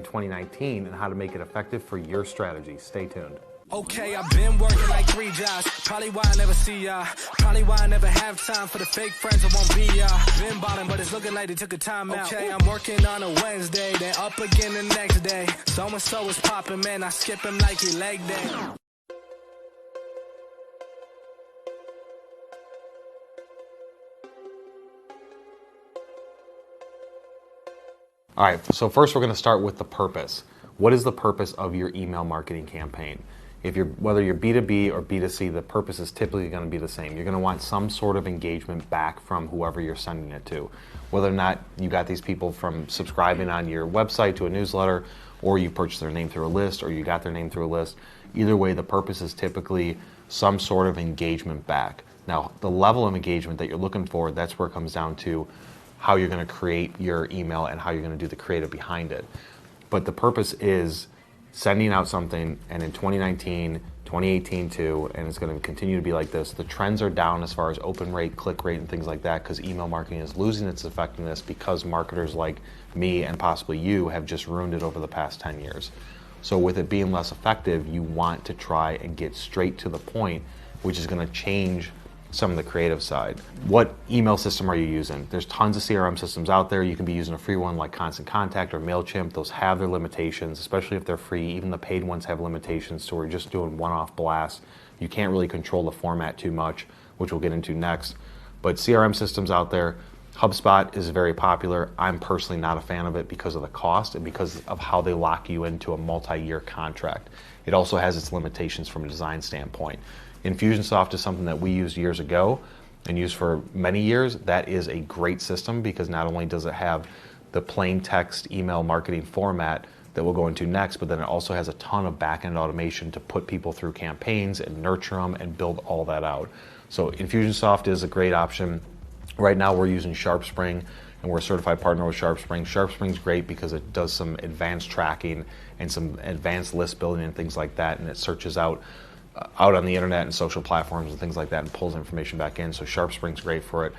2019 and how to make it effective for your strategy. Stay tuned. Okay, I've been working like 3 jobs. Probably why I never see ya. Probably why I never have time for the fake friends that won't be ya. Been bottom, but it's looking like they took a time out. Okay, I'm working on a Wednesday, then up again the next day. So-and-so is popping, man. I skip him like he leg day. All right, so first we're going to start with the purpose. What is the purpose of your email marketing campaign? Whether you're B2B or B2C, the purpose is typically going to be the same. You're going to want some sort of engagement back from whoever you're sending it to. Whether or not you got these people from subscribing on your website to a newsletter, or you purchased their name through a list, or you got their name through a list. Either way, the purpose is typically some sort of engagement back. Now, the level of engagement that you're looking for, that's where it comes down to how you're going to create your email and how you're going to do the creative behind it. But the purpose is sending out something, and in 2019, 2018 too, and it's going to continue to be like this. The trends are down as far as open rate, click rate, and things like that, because email marketing is losing its effectiveness because marketers like me and possibly you have just ruined it over the past 10 years. So with it being less effective, you want to try and get straight to the point, which is going to change some of the creative side. What email system are you using? There's tons of CRM systems out there. You can be using a free one like Constant Contact or MailChimp. Those have their limitations, especially if they're free. Even the paid ones have limitations, so we're just doing one-off blasts. You can't really control the format too much, which we'll get into next. But CRM systems out there, HubSpot is very popular. I'm personally not a fan of it because of the cost and because of how they lock you into a multi-year contract. It also has its limitations from a design standpoint. Infusionsoft is something that we used years ago and used for many years. That is a great system because not only does it have the plain text email marketing format that we'll go into next, but then it also has a ton of back-end automation to put people through campaigns and nurture them and build all that out. So Infusionsoft is a great option. Right now we're using SharpSpring and we're a certified partner with SharpSpring. SharpSpring's great because it does some advanced tracking and some advanced list building and things like that, and it searches out on the internet and social platforms and things like that and pulls information back in. So SharpSpring's great for it.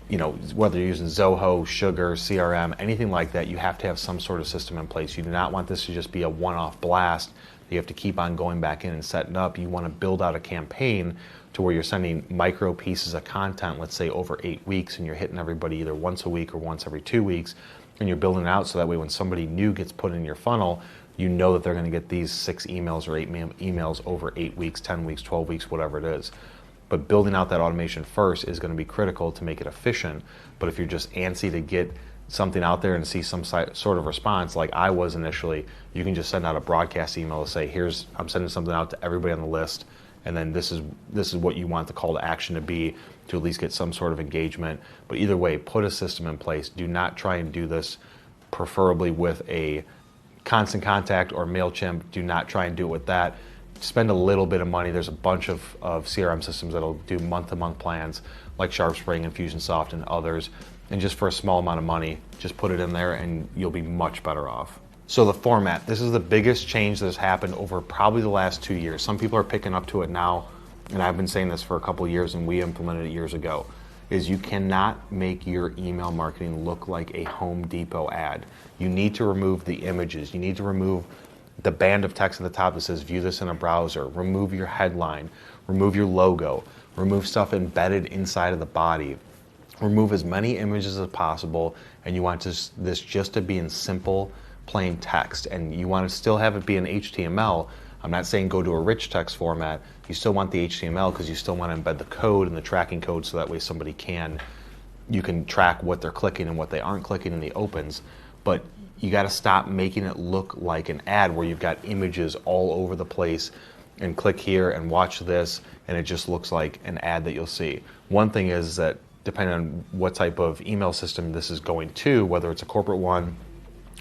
You know, whether you're using Zoho, Sugar, CRM, anything like that, you have to have some sort of system in place. You do not want this to just be a one-off blast. You have to keep on going back in and setting up. You want to build out a campaign to where you're sending micro pieces of content, let's say over 8 weeks, and you're hitting everybody either once a week or once every 2 weeks, and you're building it out so that way when somebody new gets put in your funnel, you know that they're going to get these 6 emails or 8 emails over 8 weeks, 10 weeks, 12 weeks, whatever it is. But building out that automation first is going to be critical to make it efficient. But if you're just antsy to get something out there and see some sort of response like I was initially, you can just send out a broadcast email to say, I'm sending something out to everybody on the list, and then this is what you want the call to action to be to at least get some sort of engagement. But either way, put a system in place. Do not try and do this preferably with a Constant Contact or MailChimp. Do not try and do it with that. Spend a little bit of money. There's a bunch of CRM systems that'll do month-to-month plans like SharpSpring, Infusionsoft, and others. And just for a small amount of money, just put it in there and you'll be much better off. So the format, this is the biggest change that has happened over probably the last 2 years. Some people are picking up to it now, and I've been saying this for a couple of years and we implemented it years ago, is you cannot make your email marketing look like a Home Depot ad. You need to remove the images. You need to remove the band of text at the top that says view this in a browser. Remove your headline. Remove your logo. Remove stuff embedded inside of the body. Remove as many images as possible, and you want this just to be in simple, plain text. And you want to still have it be in HTML. I'm not saying go to a rich text format. You still want the HTML because you still want to embed the code and the tracking code so that way you can track what they're clicking and what they aren't clicking in the opens. But you got to stop making it look like an ad where you've got images all over the place and click here and watch this and it just looks like an ad that you'll see. One thing is that depending on what type of email system this is going to, whether it's a corporate one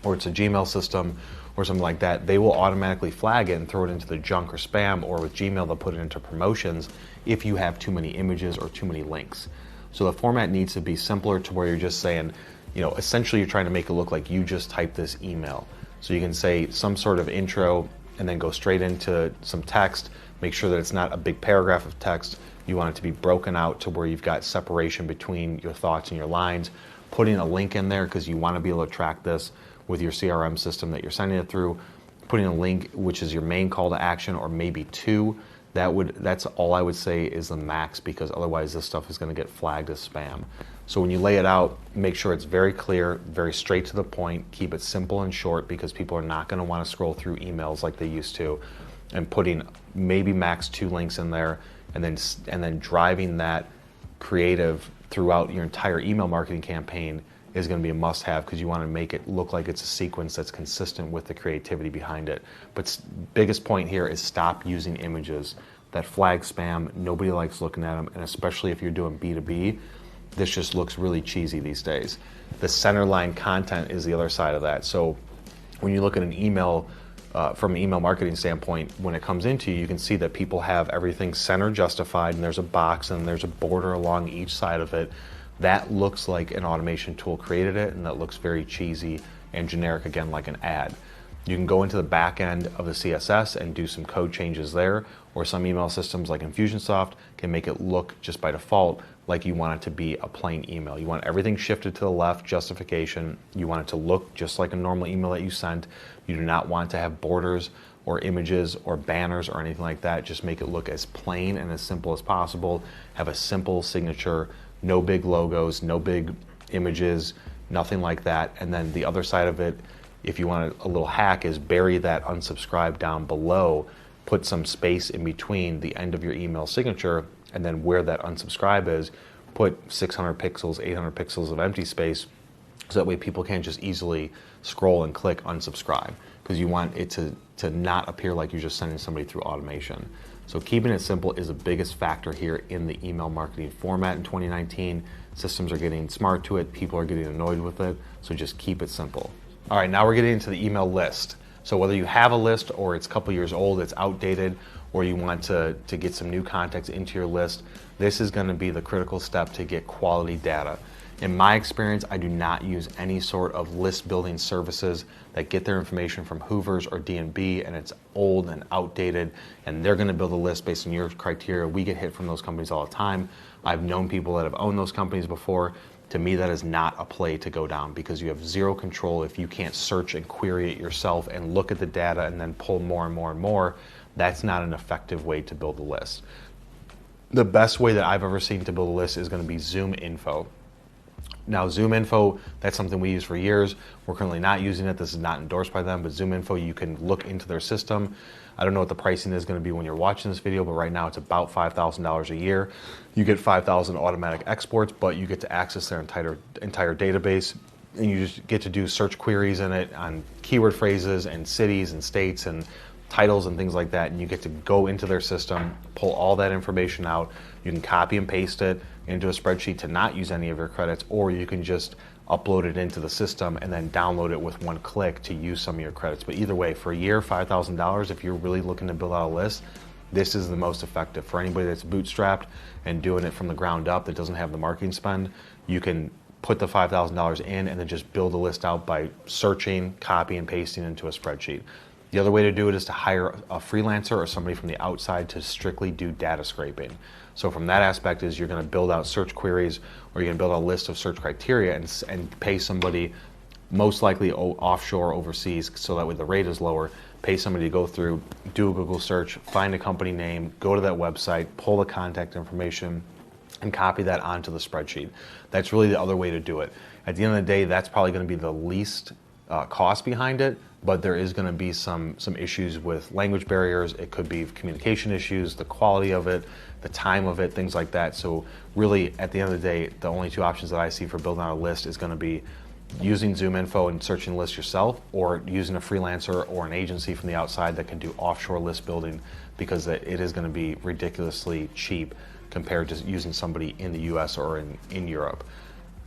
or it's a Gmail system or something like that, they will automatically flag it and throw it into the junk or spam, or with Gmail they'll put it into promotions if you have too many images or too many links. So the format needs to be simpler to where you're just saying, essentially you're trying to make it look like you just typed this email. So you can say some sort of intro and then go straight into some text. Make sure that it's not a big paragraph of text. You want it to be broken out to where you've got separation between your thoughts and your lines. Putting a link in there because you want to be able to track this. with your CRM system that you're sending it through, putting a link, which is your main call to action, or maybe two. That's all I would say is the max, because otherwise this stuff is going to get flagged as spam. So when you lay it out, make sure it's very clear, very straight to the point, keep it simple and short, because people are not going to want to scroll through emails like they used to, and putting maybe max 2 links in there, and then driving that creative throughout your entire email marketing campaign is going to be a must-have, because you want to make it look like it's a sequence that's consistent with the creativity behind it. But biggest point here is stop using images that flag spam. Nobody likes looking at them, and especially if you're doing B2B, this just looks really cheesy these days. The centerline content is the other side of that. So when you look at an email, from an email marketing standpoint, when it comes into you, you can see that people have everything center justified, and there's a box and there's a border along each side of it. That looks like an automation tool created it, and that looks very cheesy and generic, again, like an ad. You can go into the back end of the CSS and do some code changes there, or some email systems like Infusionsoft can make it look just by default like you want it to be a plain email. You want everything shifted to the left, justification. You want it to look just like a normal email that you sent. You do not want to have borders or images or banners or anything like that. Just make it look as plain and as simple as possible. Have a simple signature, no big logos, no big images, nothing like that. And then the other side of it, if you want a little hack, is bury that unsubscribe down below, put some space in between the end of your email signature, and then where that unsubscribe is, put 600 pixels, 800 pixels of empty space, so that way people can't just easily scroll and click unsubscribe, because you want it to not appear like you're just sending somebody through automation. So keeping it simple is the biggest factor here in the email marketing format in 2019. Systems are getting smart to it, people are getting annoyed with it, so just keep it simple. All right, now we're getting into the email list. So whether you have a list or it's a couple years old, it's outdated, or you want to get some new context into your list, this is going to be the critical step to get quality data. In my experience, I do not use any sort of list building services that get their information from Hoovers or D&B, and it's old and outdated, and they're going to build a list based on your criteria. We get hit from those companies all the time. I've known people that have owned those companies before. To me, that is not a play to go down, because you have zero control if you can't search and query it yourself and look at the data and then pull more and more and more. That's not an effective way to build a list. The best way that I've ever seen to build a list is going to be ZoomInfo. Now, ZoomInfo, that's something we use for years. We're currently not using it. This is not endorsed by them, but ZoomInfo, you can look into their system. I don't know what the pricing is going to be when you're watching this video, but right now it's about $5,000 a year. You get 5,000 automatic exports, but you get to access their entire database, and you just get to do search queries in it on keyword phrases and cities and states and titles and things like that, and you get to go into their system, pull all that information out. You can copy and paste it into a spreadsheet to not use any of your credits, or you can just upload it into the system and then download it with one click to use some of your credits. But either way, for a year, $5,000, if you're really looking to build out a list, this is the most effective. For anybody that's bootstrapped and doing it from the ground up that doesn't have the marketing spend, you can put the $5,000 in and then just build a list out by searching, copy and pasting into a spreadsheet. The other way to do it is to hire a freelancer or somebody from the outside to strictly do data scraping. So from that aspect is you're going to build out search queries, or you're going to build a list of search criteria and pay somebody, most likely offshore, overseas, so that way the rate is lower. Pay somebody to go through, do a Google search, find a company name, go to that website, pull the contact information, and copy that onto the spreadsheet. That's really the other way to do it. At the end of the day, that's probably going to be the least cost behind it, but there is going to be some issues with language barriers. It could be communication issues, the quality of it, the time of it, things like that. So really, at the end of the day, the only two options that I see for building out a list is going to be using ZoomInfo and searching the list yourself, or using a freelancer or an agency from the outside that can do offshore list building, because it is going to be ridiculously cheap compared to using somebody in the US or in Europe.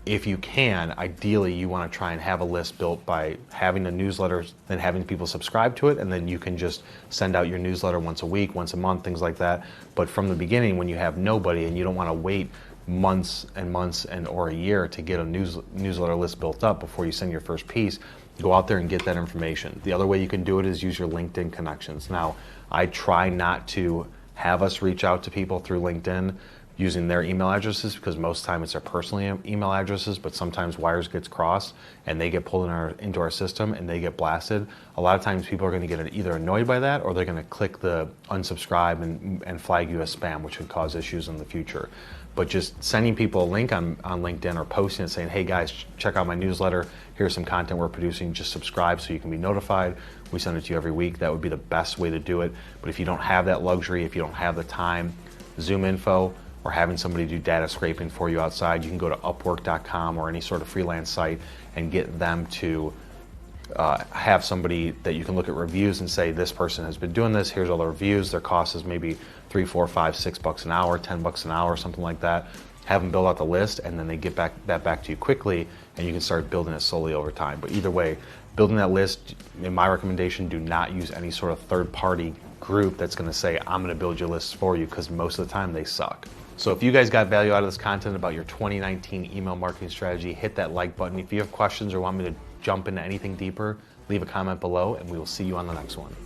If you can, ideally you want to try and have a list built by having a newsletter, then having people subscribe to it, and then you can just send out your newsletter once a week, once a month, things like that. But from the beginning, when you have nobody and you don't want to wait months and months or a year to get a newsletter list built up before you send your first piece, go out there and get that information. The other way you can do it is use your LinkedIn connections. Now, I try not to have us reach out to people through LinkedIn, using their email addresses, because most of the time it's their personal email addresses, but sometimes wires gets crossed and they get pulled into our system and they get blasted. A lot of times people are going to get either annoyed by that, or they're going to click the unsubscribe and flag you as spam, which could cause issues in the future. But just sending people a link on LinkedIn or posting and saying, hey guys, check out my newsletter, here's some content we're producing, just subscribe so you can be notified. We send it to you every week. That would be the best way to do it. But if you don't have that luxury, if you don't have the time, Zoom Info, or having somebody do data scraping for you outside, you can go to Upwork.com or any sort of freelance site and get them to have somebody that you can look at reviews and say, this person has been doing this, here's all the reviews, their cost is maybe $3, $4, $5, $6 an hour, $10 an hour, something like that. Have them build out the list, and then they get that back to you quickly, and you can start building it slowly over time. But either way, building that list, in my recommendation, do not use any sort of third-party group that's going to say, I'm going to build your lists for you, because most of the time they suck. So if you guys got value out of this content about your 2019 email marketing strategy, hit that like button. If you have questions or want me to jump into anything deeper, leave a comment below, and we will see you on the next one.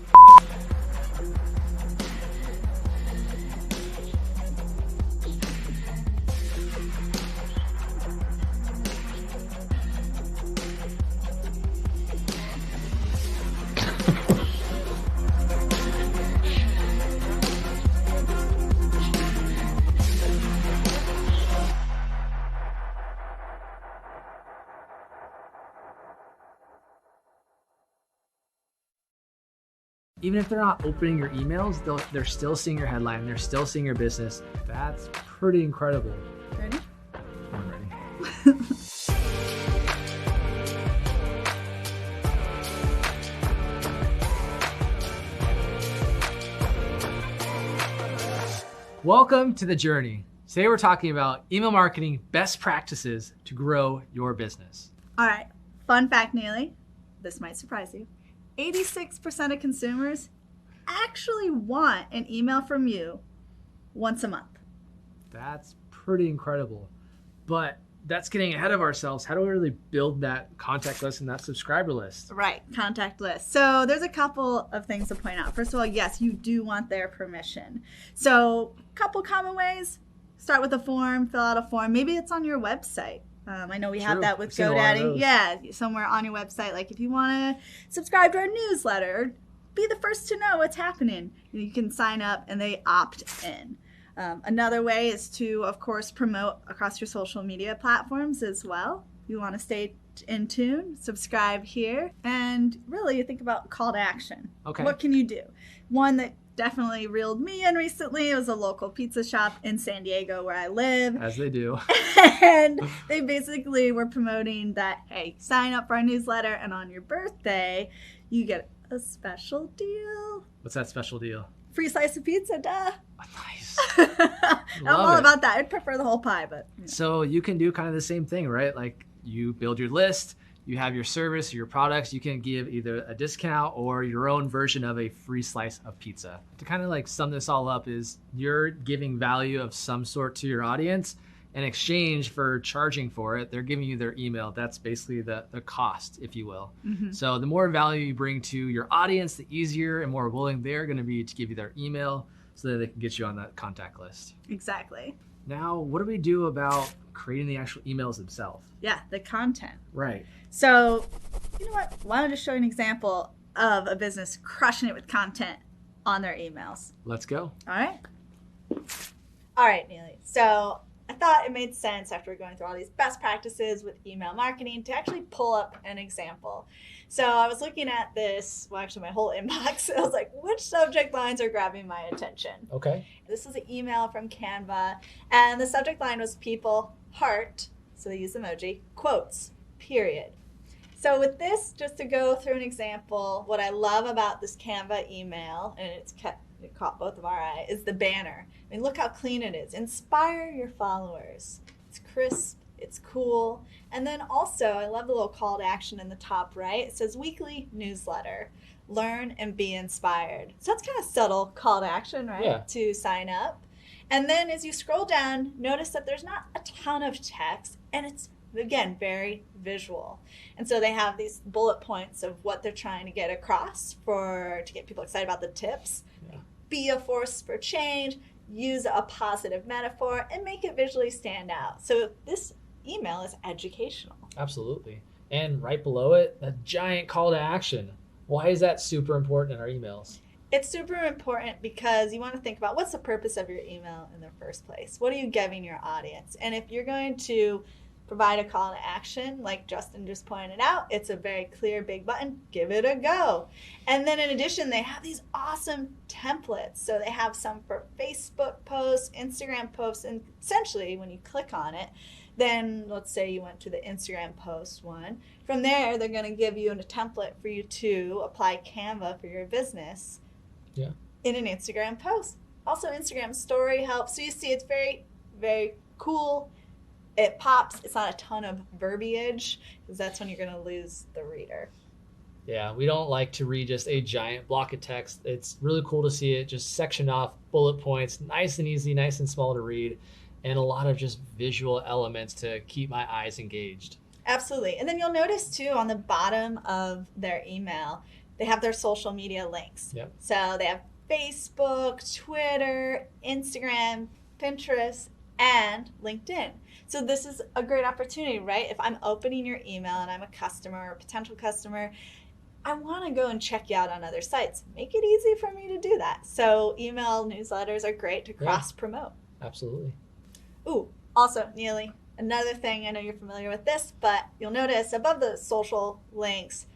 Even if they're not opening your emails, they're still seeing your headline, they're still seeing your business. That's pretty incredible. Ready? I'm ready. Welcome to The Journey. Today we're talking about email marketing best practices to grow your business. All right, fun fact, Neely. This might surprise you. 86% of consumers actually want an email from you once a month. That's pretty incredible. But that's getting ahead of ourselves. How do we really build that contact list and that subscriber list? Right, contact list. So there's a couple of things to point out. First of all, yes, you do want their permission. So a couple common ways. Start with a form, fill out a form. Maybe it's on your website. I know we have that with GoDaddy. Yeah, somewhere on your website. Like if you want to subscribe to our newsletter, be the first to know what's happening. You can sign up and they opt in. Another way is to, of course, promote across your social media platforms as well. You want to stay in tune, subscribe here, and really think about call to action. Okay. What can you do? One that definitely reeled me in recently. It was a local pizza shop in San Diego where I live. As they do. And they basically were promoting that, hey, sign up for our newsletter and on your birthday, you get a special deal. What's that special deal? Free slice of pizza, duh. Nice. I'm all about that. I'd prefer the whole pie, but. You know. So you can do kind of the same thing, right? Like you build your list, you have your service, your products, you can give either a discount or your own version of a free slice of pizza. To kind of like sum this all up is you're giving value of some sort to your audience. In exchange for charging for it, they're giving you their email. That's basically the cost, if you will. Mm-hmm. So the more value you bring to your audience, the easier and more willing they're going to be to give you their email so that they can get you on that contact list. Exactly. Now, what do we do about creating the actual emails themselves? Yeah, the content. Right. So, you know what? Why don't I just show you an example of a business crushing it with content on their emails? Let's go. All right. All right, Neely. So I thought it made sense after going through all these best practices with email marketing to actually pull up an example. So I was looking at this, well, actually my whole inbox. I was like, which subject lines are grabbing my attention? Okay. This is an email from Canva, and the subject line was people, heart, so they use emoji, quotes, period. So with this, just to go through an example, what I love about this Canva email, and it caught both of our eye, is the banner. I mean, look how clean it is. Inspire your followers. It's crisp, it's cool. And then also, I love the little call to action in the top right. It says weekly newsletter, learn and be inspired. So that's kind of subtle call to action, right? Yeah. To sign up. And then as you scroll down, notice that there's not a ton of text, and it's, again, very visual. And so they have these bullet points of what they're trying to get across to get people excited about the tips. Yeah. Be a force for change, use a positive metaphor, and make it visually stand out. So this email is educational. Absolutely. And right below it, a giant call to action. Why is that super important in our emails? It's super important because you want to think about what's the purpose of your email in the first place. What are you giving your audience? And if you're going to provide a call to action, like Justin just pointed out, it's a very clear big button. Give it a go. And then in addition, they have these awesome templates. So they have some for Facebook posts, Instagram posts, and essentially when you click on it, then let's say you went to the Instagram post one. From there, they're going to give you a template for you to apply Canva for your business in an Instagram post. Also, Instagram story helps. So you see it's very, very cool. It pops. It's not a ton of verbiage because that's when you're going to lose the reader. Yeah, we don't like to read just a giant block of text. It's really cool to see it just sectioned off, bullet points, nice and easy, nice and small to read, and a lot of just visual elements to keep my eyes engaged. Absolutely. And then you'll notice too on the bottom of their email, they have their social media links. Yep. So they have Facebook, Twitter, Instagram, Pinterest, and LinkedIn. So this is a great opportunity, right? If I'm opening your email and I'm a customer or potential customer, I want to go and check you out on other sites. Make it easy for me to do that. So email newsletters are great to cross-promote. Absolutely. Ooh, also, Neely, another thing, I know you're familiar with this, but you'll notice above the social links,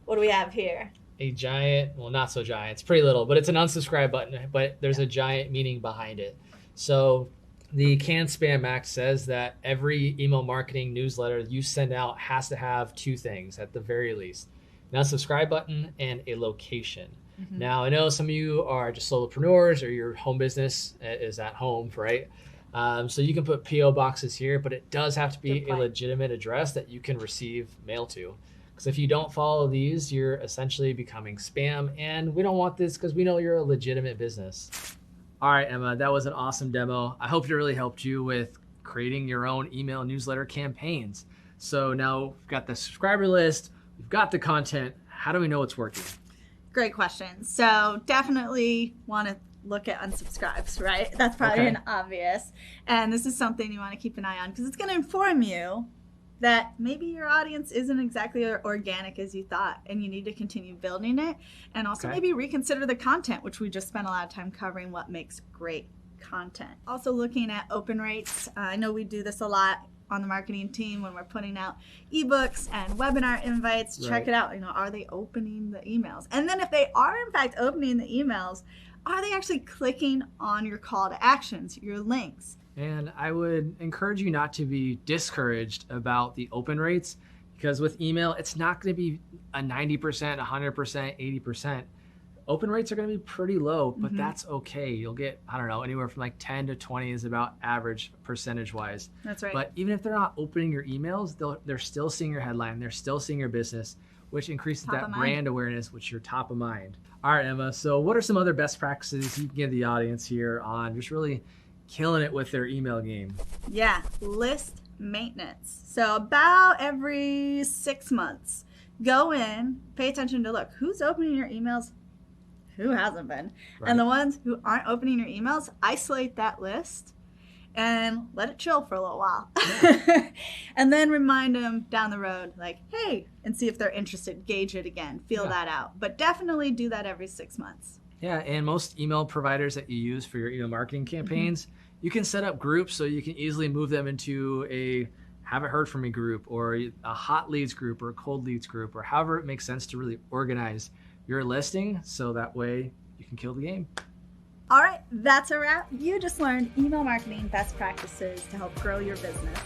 what do we have here? A giant, well, not so giant, it's pretty little, but it's an unsubscribe button, but there's a giant meaning behind it. So the Can Spam Act says that every email marketing newsletter you send out has to have two things at the very least: an unsubscribe button and a location. Mm-hmm. Now, I know some of you are just solopreneurs or your home business is at home, right? So you can put P.O. boxes here, but it does have to be a legitimate address that you can receive mail to. Because if you don't follow these, you're essentially becoming spam, and we don't want this because we know you're a legitimate business. All right, Emma, that was an awesome demo. I hope it really helped you with creating your own email newsletter campaigns. So now we've got the subscriber list, we've got the content. How do we know it's working? Great question. So definitely want to look at unsubscribes, right? That's probably an obvious. And this is something you want to keep an eye on because it's going to inform you that maybe your audience isn't exactly organic as you thought, and you need to continue building it. And also maybe reconsider the content, which we just spent a lot of time covering what makes great content. Also looking at open rates. I know we do this a lot on the marketing team when we're putting out ebooks and webinar invites. Check it out. Are they opening the emails? And then if they are in fact opening the emails, are they actually clicking on your call to actions, your links? And I would encourage you not to be discouraged about the open rates, because with email, it's not going to be a 90%, 100%, 80%. Open rates are going to be pretty low, but that's okay. You'll get, I don't know, anywhere from like 10 to 20 is about average percentage-wise. That's right. But even if they're not opening your emails, they're still seeing your headline. They're still seeing your business, which increases that brand awareness, which you're top of mind. All right, Emma. So what are some other best practices you can give the audience here on just really killing it with their email game? Yeah, list maintenance. So about every 6 months, go in, pay attention to look, who's opening your emails, who hasn't been. Right. And the ones who aren't opening your emails, isolate that list and let it chill for a little while. Yeah. And then remind them down the road, like, hey, and see if they're interested, gauge it again, feel that out. But definitely do that every 6 months. Yeah, and most email providers that you use for your email marketing campaigns, you can set up groups so you can easily move them into a haven't heard from me group, or a hot leads group, or a cold leads group, or however it makes sense to really organize your listing so that way you can kill the game. All right, that's a wrap. You just learned email marketing best practices to help grow your business.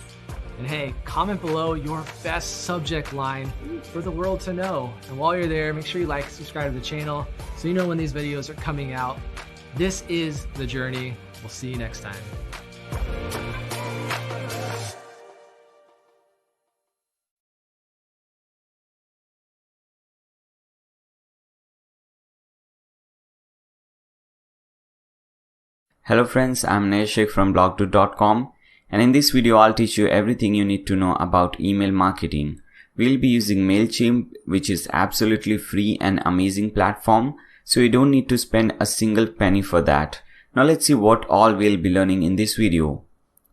And hey, comment below your best subject line for the world to know. And while you're there, make sure you like, subscribe to the channel so you know when these videos are coming out. This is The Journey. We'll see you next time. Hello friends, I'm Neshik from blogdo.com, and in this video I'll teach you everything you need to know about email marketing. We'll be using MailChimp, which is absolutely free and amazing platform, so you don't need to spend a single penny for that. Now let's see what all we'll be learning in this video.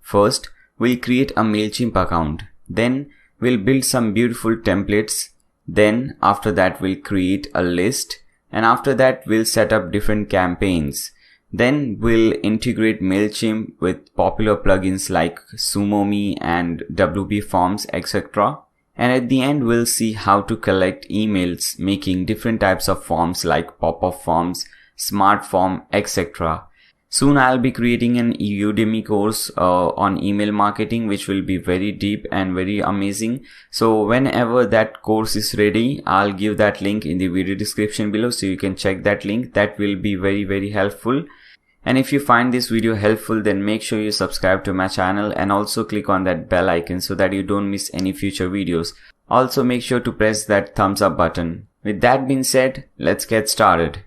First, we'll create a MailChimp account. Then we'll build some beautiful templates. Then after that we'll create a list. And after that we'll set up different campaigns. Then we'll integrate MailChimp with popular plugins like SumoMe and WP Forms, etc. And at the end we'll see how to collect emails making different types of forms like pop-up forms, smart form, etc. Soon I'll be creating an Udemy course on email marketing, which will be very deep and very amazing. So whenever that course is ready, I'll give that link in the video description below, so you can check that link. That will be very helpful. And if you find this video helpful, then make sure you subscribe to my channel and also click on that bell icon so that you don't miss any future videos. Also make sure to press that thumbs up button. With that being said, let's get started.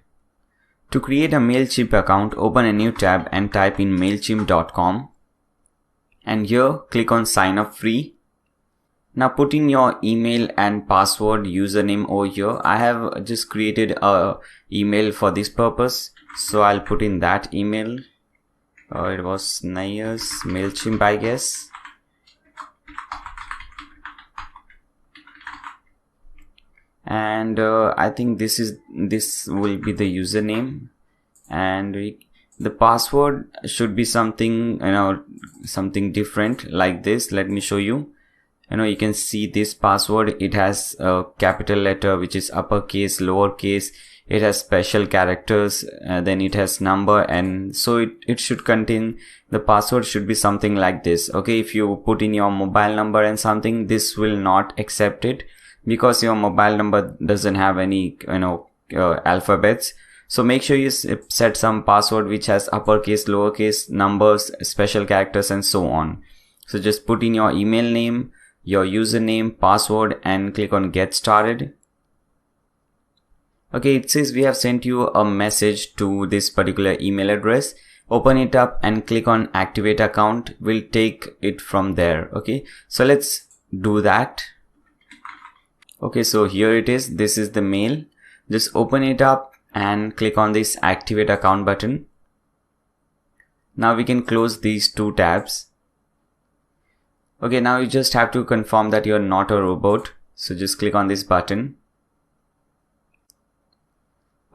To create a MailChimp account, open a new tab and type in mailchimp.com. And here click on sign up free. Now put in your email and password username over here. I have just created a email for this purpose. So I'll put in that email. It was Laziest MailChimp, I guess. And I think this will be the username, and the password should be something, something different like this. Let me show you. You can see this password. It has a capital letter, which is uppercase, lowercase. It has special characters, then it has number, and so it should contain, the password should be something like this. Okay, if you put in your mobile number and something, this will not accept it because your mobile number doesn't have any alphabets. So make sure you set some password which has uppercase, lowercase, numbers, special characters, and so on. So just put in your email name, your username, password, and click on get started. Okay, it says we have sent you a message to this particular email address. Open it up and click on activate account. We'll take it from there. Okay, so let's do that. Okay, so here it is. This is the mail. Just open it up and click on this activate account button. Now we can close these two tabs. Okay, now you just have to confirm that you're not a robot. So just click on this button.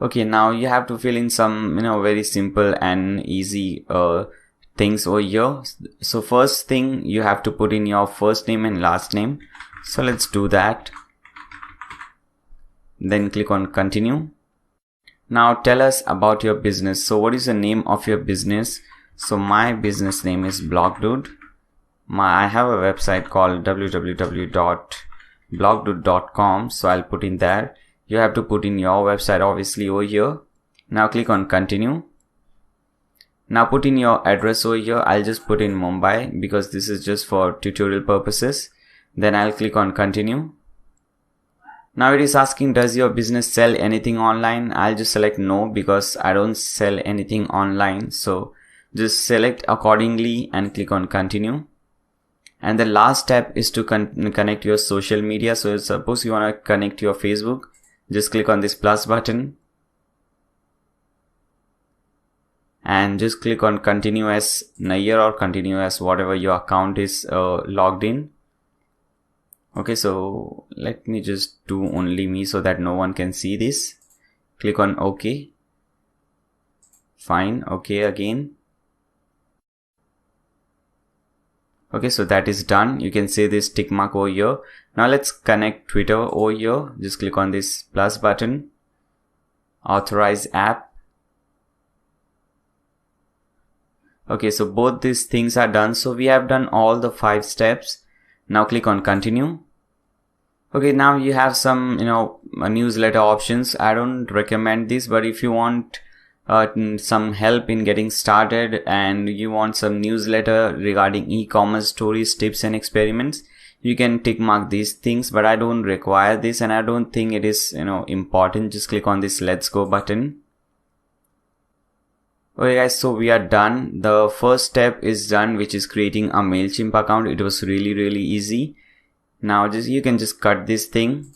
Okay, now you have to fill in some, very simple and easy things over here. So first thing, you have to put in your first name and last name. So let's do that. Then click on continue. Now tell us about your business. So what is the name of your business? So my business name is BlogDude. I have a website called www.blogdude.com. So I'll put in there. You have to put in your website obviously over here. Now click on continue. Now put in your address over here. I'll just put in Mumbai because this is just for tutorial purposes. Then I'll click on continue. Now it is asking, does your business sell anything online? I'll just select no because I don't sell anything online. So just select accordingly and click on continue. And the last step is to connect your social media. So suppose you want to connect your Facebook. Just click on this plus button and just click on continue as Nair or continue as whatever your account is logged in. Okay, so let me just do only me so that no one can see this. Click on OK. Fine. OK again. Okay, so that is done. You can see this tick mark over here. Now let's connect Twitter over here. Just click on this plus button. Authorize app. Okay, so both these things are done. So we have done all the 5 steps. Now click on continue. Okay, now you have some, newsletter options. I don't recommend this, but if you want some help in getting started and you want some newsletter regarding e-commerce stories, tips and experiments, you can tick mark these things, but I don't require this and I don't think it is, important. Just click on this let's go button. Okay guys, so we are done. The first step is done, which is creating a MailChimp account. It was really easy. Now you can just cut this thing.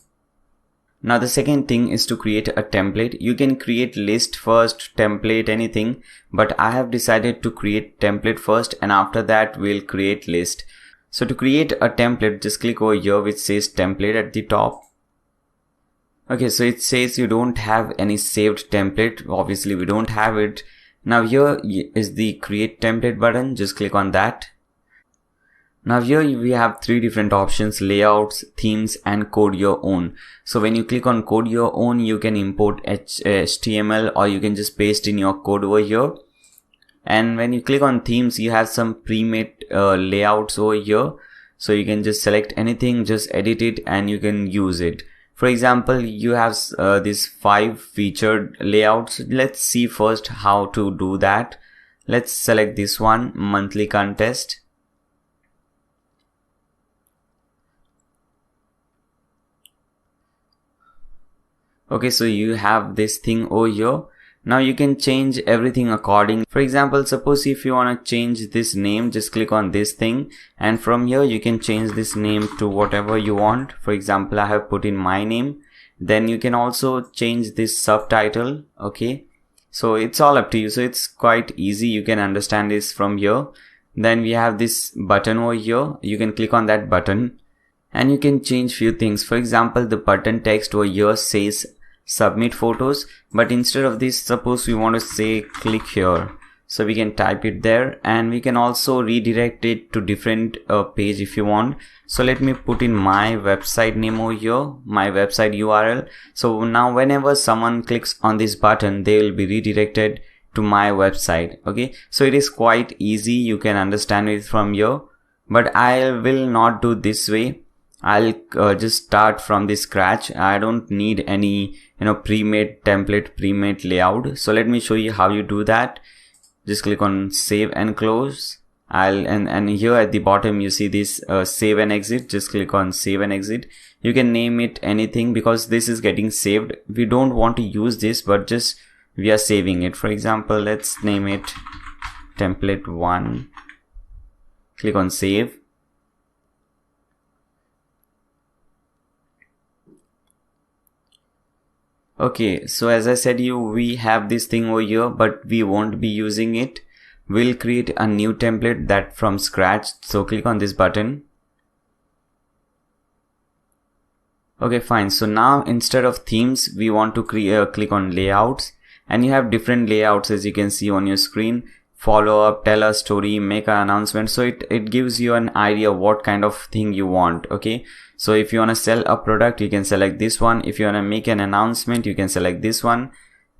Now the second thing is to create a template. You can create list first, template, anything, but I have decided to create template first and after that we'll create list. So to create a template, just click over here which says template at the top. Okay, so it says you don't have any saved template. Obviously we don't have it. Now here is the create template button. Just click on that. Now here we have three different options: layouts, themes, and code your own. So when you click on code your own, you can import HTML or you can just paste in your code over here. And when you click on themes, you have some pre-made layouts over here. So you can just select anything, just edit it and you can use it. For example, you have these 5 featured layouts. Let's see first how to do that. Let's select this one, monthly contest. Okay, so you have this thing over here. Now you can change everything according. For example, suppose if you want to change this name, just click on this thing and from here you can change this name to whatever you want. For example, I have put in my name. Then you can also change this subtitle. Okay, so it's all up to you. So it's quite easy. You can understand this from here. Then we have this button over here. You can click on that button and you can change few things. For example, the button text over here says submit photos, but instead of this, suppose we want to say click here, so we can type it there and we can also redirect it to different page if you want. So let me put in my website name over here, my website URL. So now whenever someone clicks on this button, they will be redirected to my website. Okay, so it is quite easy. You can understand it from here, but I will not do this way. I'll just start from the scratch. I don't need any pre-made template, pre-made layout. So let me show you how you do that. Just click on save and close. And here at the bottom you see this save and exit. Just click on save and exit. You can name it anything because this is getting saved. We don't want to use this, but just we are saving it. For example, let's name it template 1. Click on save. Okay, so as I said we have this thing over here, but we won't be using it. We'll create a new template that from scratch. So click on this button. Okay, fine. So now instead of themes, we want to click on layouts, and you have different layouts as you can see on your screen. Follow up, tell a story, make an announcement. So it gives you an idea what kind of thing you want. Okay, so if you want to sell a product, you can select this one. If you want to make an announcement, you can select this one,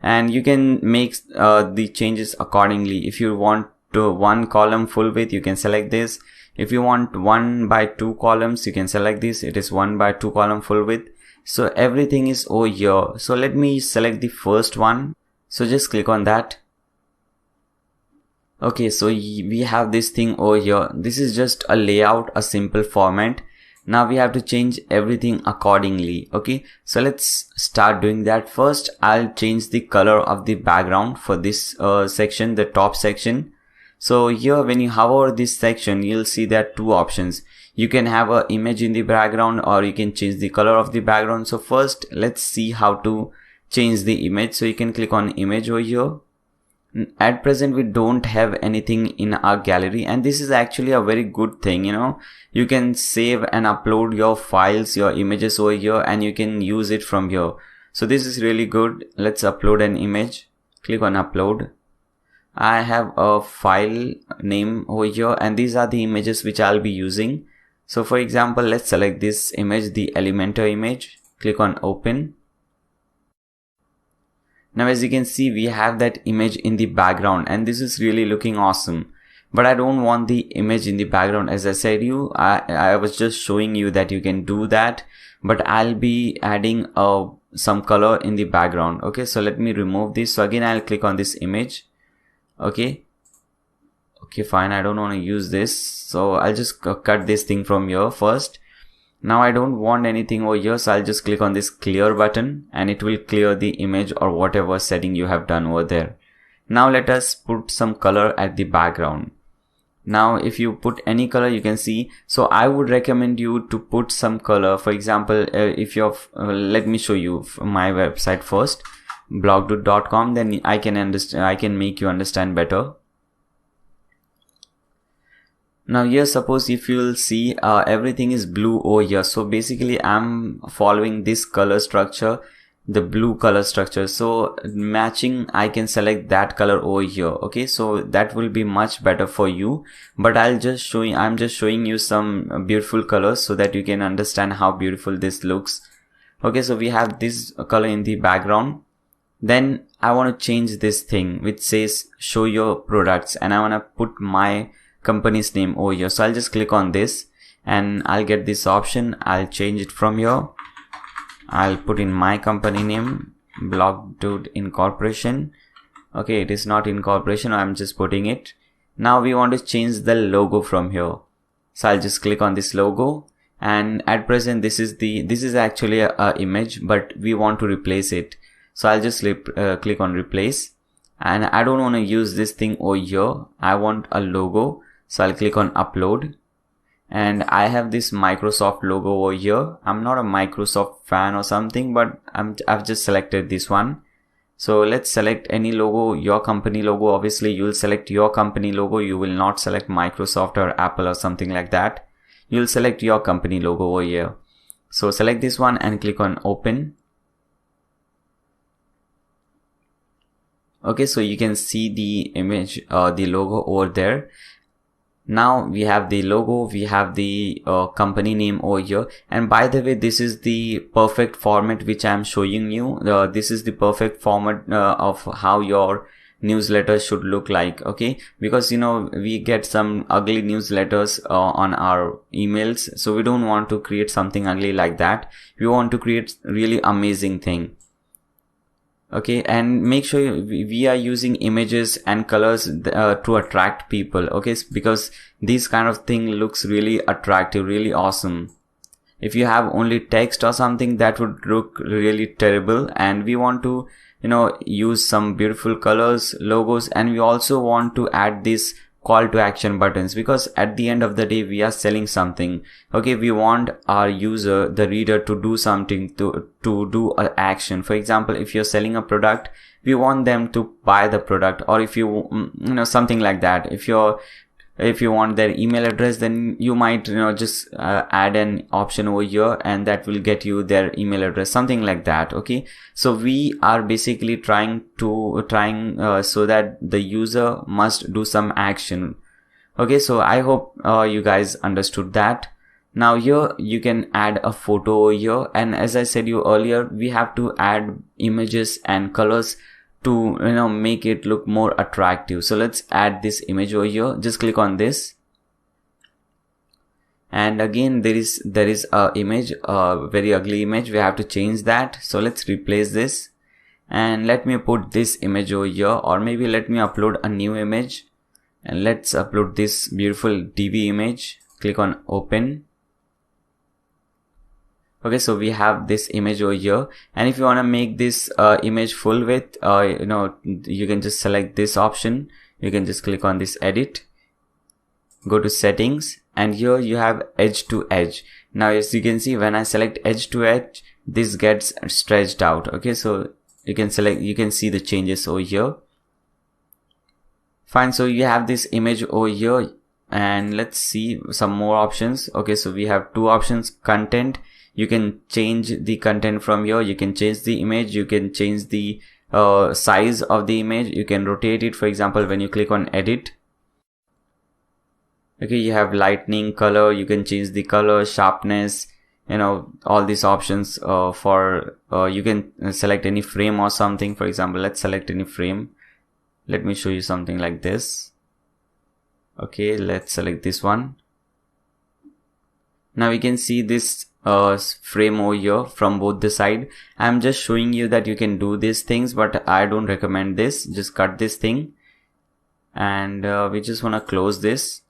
and you can make the changes accordingly. If you want to 1 column full width, you can select this. If you want 1 by 2 columns, you can select this. It is 1 by 2 column full width. So everything is over here. So let me select the first one. So just click on that. Okay, so we have this thing over here. This is just a layout, a simple format. Now we have to change everything accordingly. Okay, so let's start doing that. First, I'll change the color of the background for this section, the top section. So here when you hover this section, you'll see that 2 options. You can have an image in the background or you can change the color of the background. So first, let's see how to change the image. So you can click on image over here. At present we don't have anything in our gallery, and this is actually a very good thing. You can save and upload your files, your images over here, and you can use it from here. So this is really good. Let's upload an image. Click on upload. I have a file name over here, and these are the images which I'll be using. So for example, let's select this image, the Elementor image. Click on open. Now as you can see, we have that image in the background, and this is really looking awesome. But I don't want the image in the background. As I said I was just showing you that you can do that, but I'll be adding some color in the background. Okay, so let me remove this. So again, I'll click on this image. Okay, fine. I don't want to use this. So I'll just cut this thing from here first. Now I don't want anything over here, so I'll just click on this clear button and it will clear the image or whatever setting you have done over there. Now let us put some color at the background. Now if you put any color, you can see. So I would recommend you to put some color. For example, if you're let me show you my website first, blogdude.com, then I can make you understand better. Now here, suppose if you'll see everything is blue over here. So basically I'm following this color structure, the blue color structure. So matching, I can select that color over here. Okay, so that will be much better for you. But I'm just showing you some beautiful colors so that you can understand how beautiful this looks. Okay, so we have this color in the background. Then I want to change this thing which says show your products, and I want to put my company's name over here. So I'll just click on this and I'll get this option. I'll change it from here. I'll put in my company name, Blogdude Incorporation. Okay, it is not incorporation, I'm just putting it. Now we want to change the logo from here. So I'll just click on this logo, and at present this is actually a image, but we want to replace it. So I'll just click on replace, and I don't want to use this thing over here. I want a logo. So I'll click on upload, and I have this Microsoft logo over here. I'm not a Microsoft fan or something, but I've just selected this one. So let's select any logo, your company logo. Obviously you'll select your company logo. You will not select Microsoft or Apple or something like that. You'll select your company logo over here. So select this one and click on open. Okay, so you can see the image, the logo over there. Now we have the logo, we have the company name over here. And by the way, this is the perfect format which I am showing you. This is the perfect format of how your newsletter should look like. Okay, because you know we get some ugly newsletters on our emails, so we don't want to create something ugly like that. We want to create really amazing thing. Okay, and make sure we are using images and colors to attract people. Okay, because this kind of thing looks really attractive, really awesome. If you have only text or something, that would look really terrible. And we want to, you know, use some beautiful colors, logos, and we also want to add this call to action buttons, because at the end of the day we are selling something. Okay, we want our user, the reader, to do something, to do an action. For example, if you're selling a product, we want them to buy the product, or if you know, something like that. If you want their email address, then you might, you know, just add an option over here, and that will get you their email address, something like that. Okay, so we are basically trying so that the user must do some action. Okay, so I hope you guys understood that. Now here you can add a photo over here, and as I said you earlier, we have to add images and colors to, you know, make it look more attractive. So let's add this image over here. Just click on this, and again there is a image, a very ugly image. We have to change that. So let's replace this, and let me put this image over here, or maybe let me upload a new image, and let's upload this beautiful DV image. Click on open. Okay, so we have this image over here, and if you want to make this image full width, you know, you can just select this option. You can just click on this edit, go to settings, and here you have edge to edge. Now as you can see, when I select edge to edge, this gets stretched out. Okay, so you can see the changes over here. Fine, so you have this image over here, and let's see some more options. Okay, so we have two options: content. You can change the content from here. You can change the image. You can change the size of the image. You can rotate it. For example, when you click on edit, okay, you have lightning, color. You can change the color, sharpness, you know, all these options. You can select any frame or something. For example, let's select any frame. Let me show you something like this. Okay, let's select this one. Now we can see this frame over here from both the side. I'm just showing you that you can do these things, but I don't recommend this. Just cut this thing, and we just want to close this.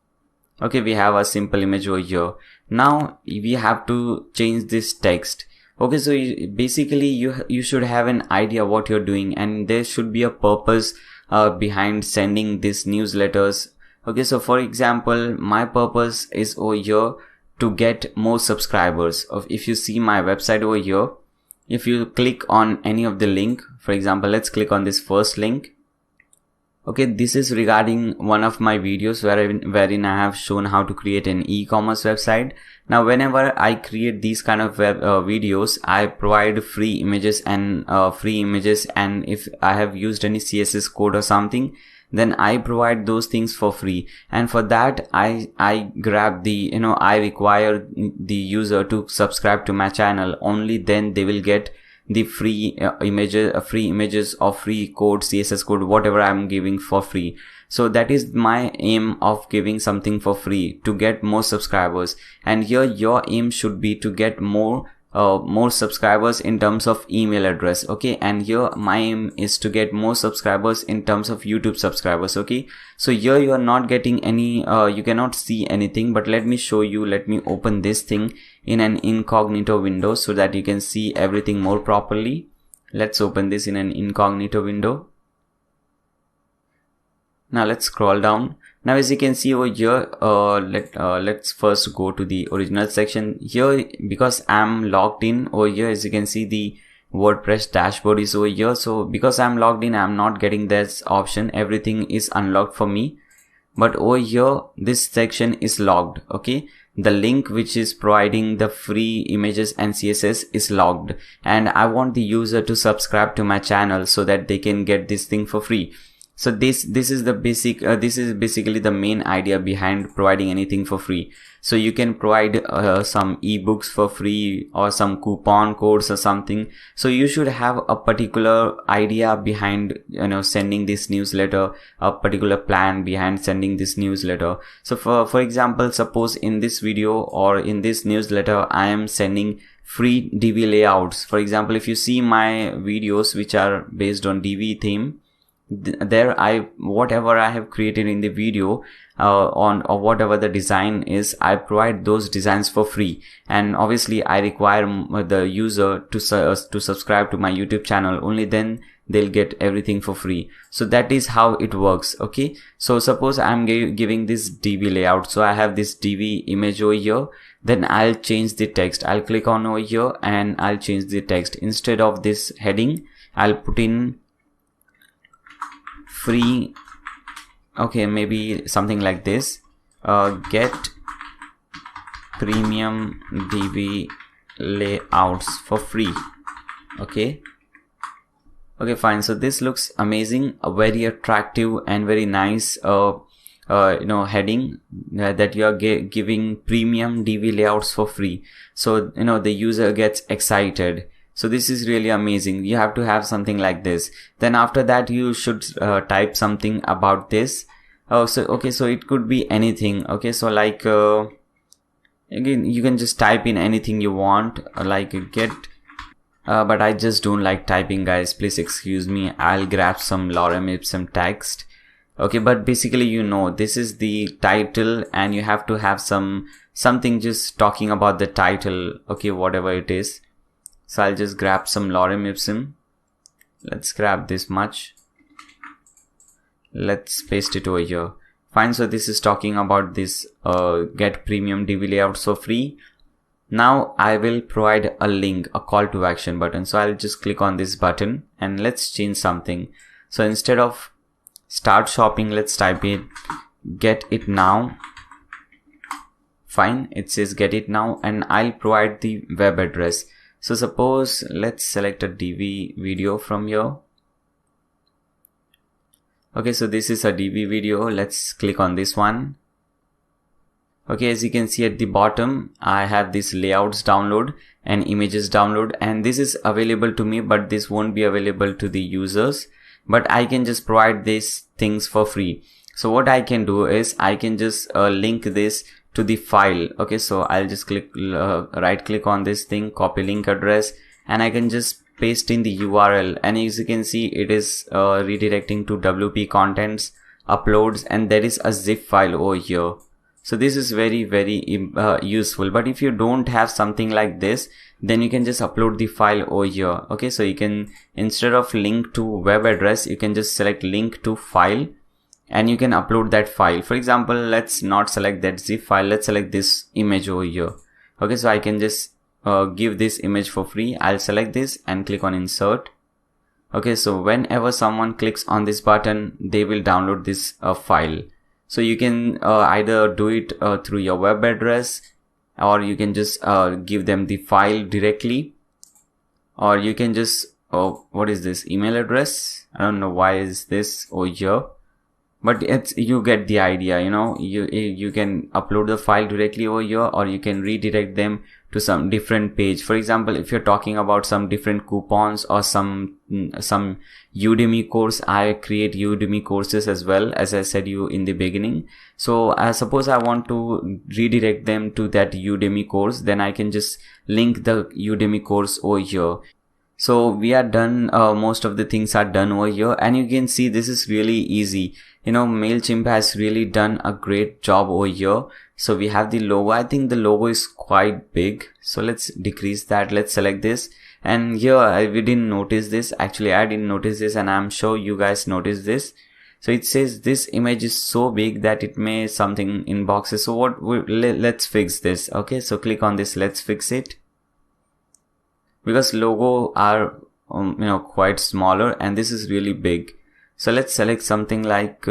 Okay, we have a simple image over here. Now we have to change this text. Okay, so basically you should have an idea what you're doing, and there should be a purpose behind sending these newsletters Okay, so for example, my purpose is over here to get more subscribers. If you see my website over here, if you click on any of the link, for example, let's click on this first link. Okay, this is regarding one of my videos wherein I have shown how to create an e-commerce website. Now, whenever I create these kind of videos, I provide free images, and if I have used any CSS code or something, then I provide those things for free. And for that, I grab the, I require the user to subscribe to my channel. Only then they will get the free images or free code, CSS code, whatever I'm giving for free. So that is my aim of giving something for free, to get more subscribers. And here your aim should be to get more subscribers in terms of email address. Okay, and here my aim is to get more subscribers in terms of YouTube subscribers. Okay, so here you are not getting any, you cannot see anything, but let me show you. Let me open this thing in an incognito window so that you can see everything more properly. Let's open this in an incognito window. Now let's scroll down. Now as you can see over here, let's first go to the original section. Here, because I'm logged in over here, as you can see, the WordPress dashboard is over here. So because I'm logged in, I'm not getting this option. Everything is unlocked for me. But over here, this section is logged. Okay, the link which is providing the free images and CSS is logged, and I want the user to subscribe to my channel so that they can get this thing for free. So this is the basic, this is basically the main idea behind providing anything for free. So you can provide some ebooks for free or some coupon codes or something. So you should have a particular idea behind, sending this newsletter, a particular plan behind sending this newsletter. So for example, suppose in this video or in this newsletter, I am sending free Divi layouts. For example, if you see my videos which are based on Divi theme, there whatever I have created in the video or whatever the design is, I provide those designs for free. And obviously I require the user to subscribe to my YouTube channel. Only then they'll get everything for free. So that is how it works. Okay, so suppose I'm giving this Divi layout. So I have this Divi image over here. Then I'll change the text. I'll click on over here and I'll change the text. Instead of this heading, I'll put in free. Okay, maybe something like this, get premium Divi layouts for free. Okay, fine. So this looks amazing, a very attractive and very nice heading that you are giving premium Divi layouts for free. So the user gets excited. So this is really amazing. You have to have something like this. Then after that, you should type something about this. So it could be anything. Okay, so like again, you can just type in anything you want, like get. But I just don't like typing, guys. Please excuse me. I'll grab some lorem ipsum text. Okay, but basically, this is the title, and you have to have something just talking about the title. Okay, whatever it is. So I'll just grab some lorem ipsum. Let's grab this much. Let's paste it over here. Fine. So this is talking about this get premium Divi layouts for free. Now I will provide a link, a call to action button. So I'll just click on this button and let's change something. So instead of start shopping, let's type it get it now. Fine. It says get it now, and I'll provide the web address. So suppose let's select a Divi video from here. Okay, so this is a Divi video. Let's click on this one. Okay, as you can see at the bottom, I have this layouts download and images download, and this is available to me, but this won't be available to the users. But I can just provide these things for free. So what I can do is I can just link this to the file. Okay, so I'll just right click on this thing, copy link address, and I can just paste in the URL, and as you can see, it is redirecting to WP contents, uploads, and there is a zip file over here. So this is very, very useful. But if you don't have something like this, then you can just upload the file over here. Okay, so you can, instead of link to web address, you can just select link to file, and you can upload that file. For example, let's not select that zip file, let's select this image over here. Okay, so I can just give this image for free. I'll select this and click on insert. Okay, so whenever someone clicks on this button, they will download this file. So you can either do it through your web address, or you can just give them the file directly, or you can just what is this email address? I don't know why is this over here, but you get the idea. You know, you can upload the file directly over here, or you can redirect them to some different page. For example, if you're talking about some different coupons or some Udemy course, I create Udemy courses as well, as I said you in the beginning. So suppose I want to redirect them to that Udemy course, then I can just link the Udemy course over here. So we are done. Most of the things are done over here, and you can see this is really easy. You know, MailChimp has really done a great job over here. So we have the logo. I think the logo is quite big, so let's decrease that. Let's select this, and here we didn't notice this. Actually, I didn't notice this, and I'm sure you guys noticed this. So it says this image is so big that it may something in boxes. So let's fix this. Okay, so click on this, let's fix it, because logo are quite smaller and this is really big. So let's select something like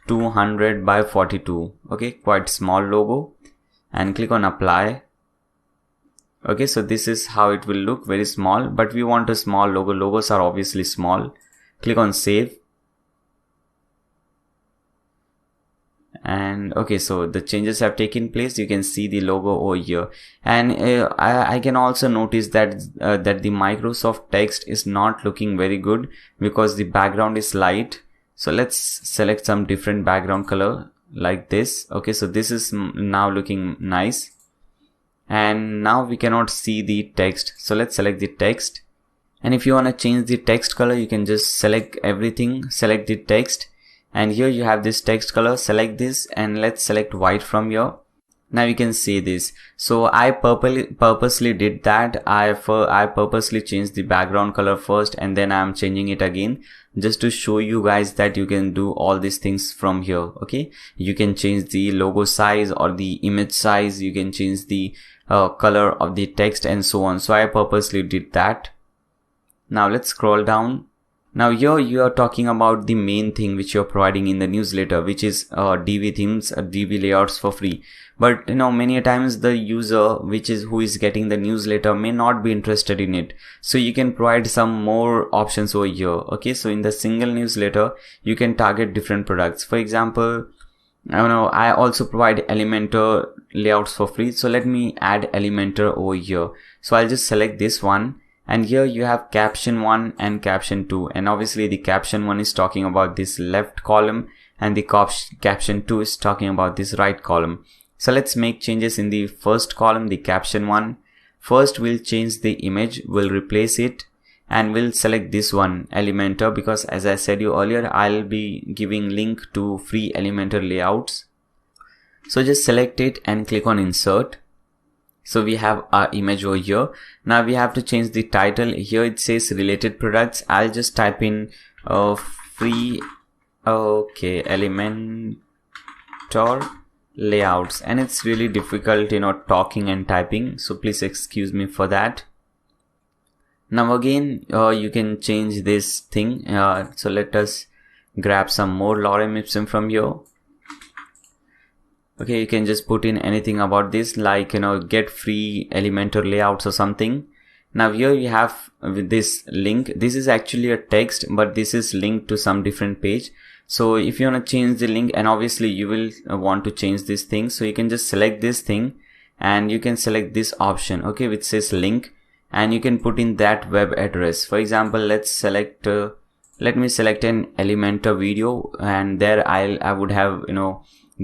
200 by 42. Okay, quite small logo, and click on apply. Okay, so this is how it will look, very small, but we want a small logo. Logos are obviously small. Click on save. And okay, so the changes have taken place. You can see the logo over here, and I can also notice that that the Microsoft text is not looking very good because the background is light. So let's select some different background color like this. Okay, so this is now looking nice, and now we cannot see the text. So let's select the text, and if you want to change the text color, you can just select everything, select the text. And here you have this text color, select this, and let's select white from here. Now you can see this. So I purposely did that. I purposely changed the background color first, and then I'm changing it again, just to show you guys that you can do all these things from here. Okay, you can change the logo size or the image size, you can change the color of the text and so on. So I purposely did that. Now let's scroll down. Now here you are talking about the main thing which you're providing in the newsletter, which is DV themes, DV layouts for free. But many a times the user who is getting the newsletter may not be interested in it. So you can provide some more options over here. Okay, so in the single newsletter, you can target different products. For example, I also provide Elementor layouts for free. So let me add Elementor over here. So I'll just select this one. And here you have caption 1 and caption 2, and obviously the caption 1 is talking about this left column, and the caption 2 is talking about this right column. So let's make changes in the first column, the caption 1. First we'll change the image, we'll replace it, and we'll select this one, Elementor, because as I said you earlier, I'll be giving link to free Elementor layouts. So just select it and click on insert. So we have our image over here. Now we have to change the title. Here it says related products. I'll just type in free Elementor layouts, and it's really difficult talking and typing, so please excuse me for that. Now again you can change this thing. So let us grab some more lorem ipsum from here. Okay, you can just put in anything about this, like get free Elementor layouts or something. Now here you have this link. This is actually a text, but this is linked to some different page. So if you want to change the link, and obviously you will want to change this thing, so you can just select this thing and you can select this option, okay, which says link, and you can put in that web address. For example, let's select let me select an Elementor video, and there I would have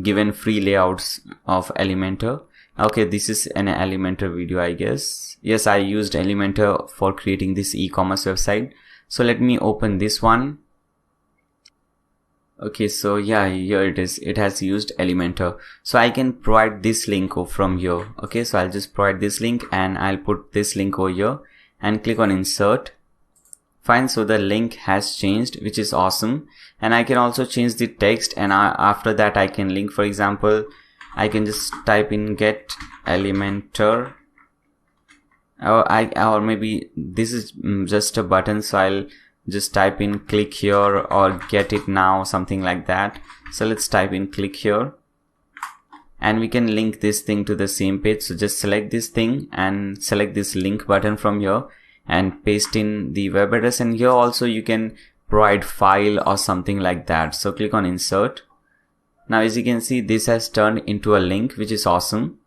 given free layouts of Elementor. Okay, this is an Elementor video, I guess. Yes, I used Elementor for creating this e-commerce website. So let me open this one. Okay, so yeah, here it is. It has used Elementor. So I can provide this link from here. Okay, so I'll just provide this link, and I'll put this link over here and click on insert. Fine, so the link has changed, which is awesome. And I can also change the text, and after that I can link. For example, I can just type in get Elementor, or maybe this is just a button, so I'll just type in click here or get it now, something like that. So let's type in click here, and we can link this thing to the same page. So just select this thing and select this link button from here and paste in the web address, and here also you can provide file or something like that. So click on insert. Now as you can see, this has turned into a link, which is awesome.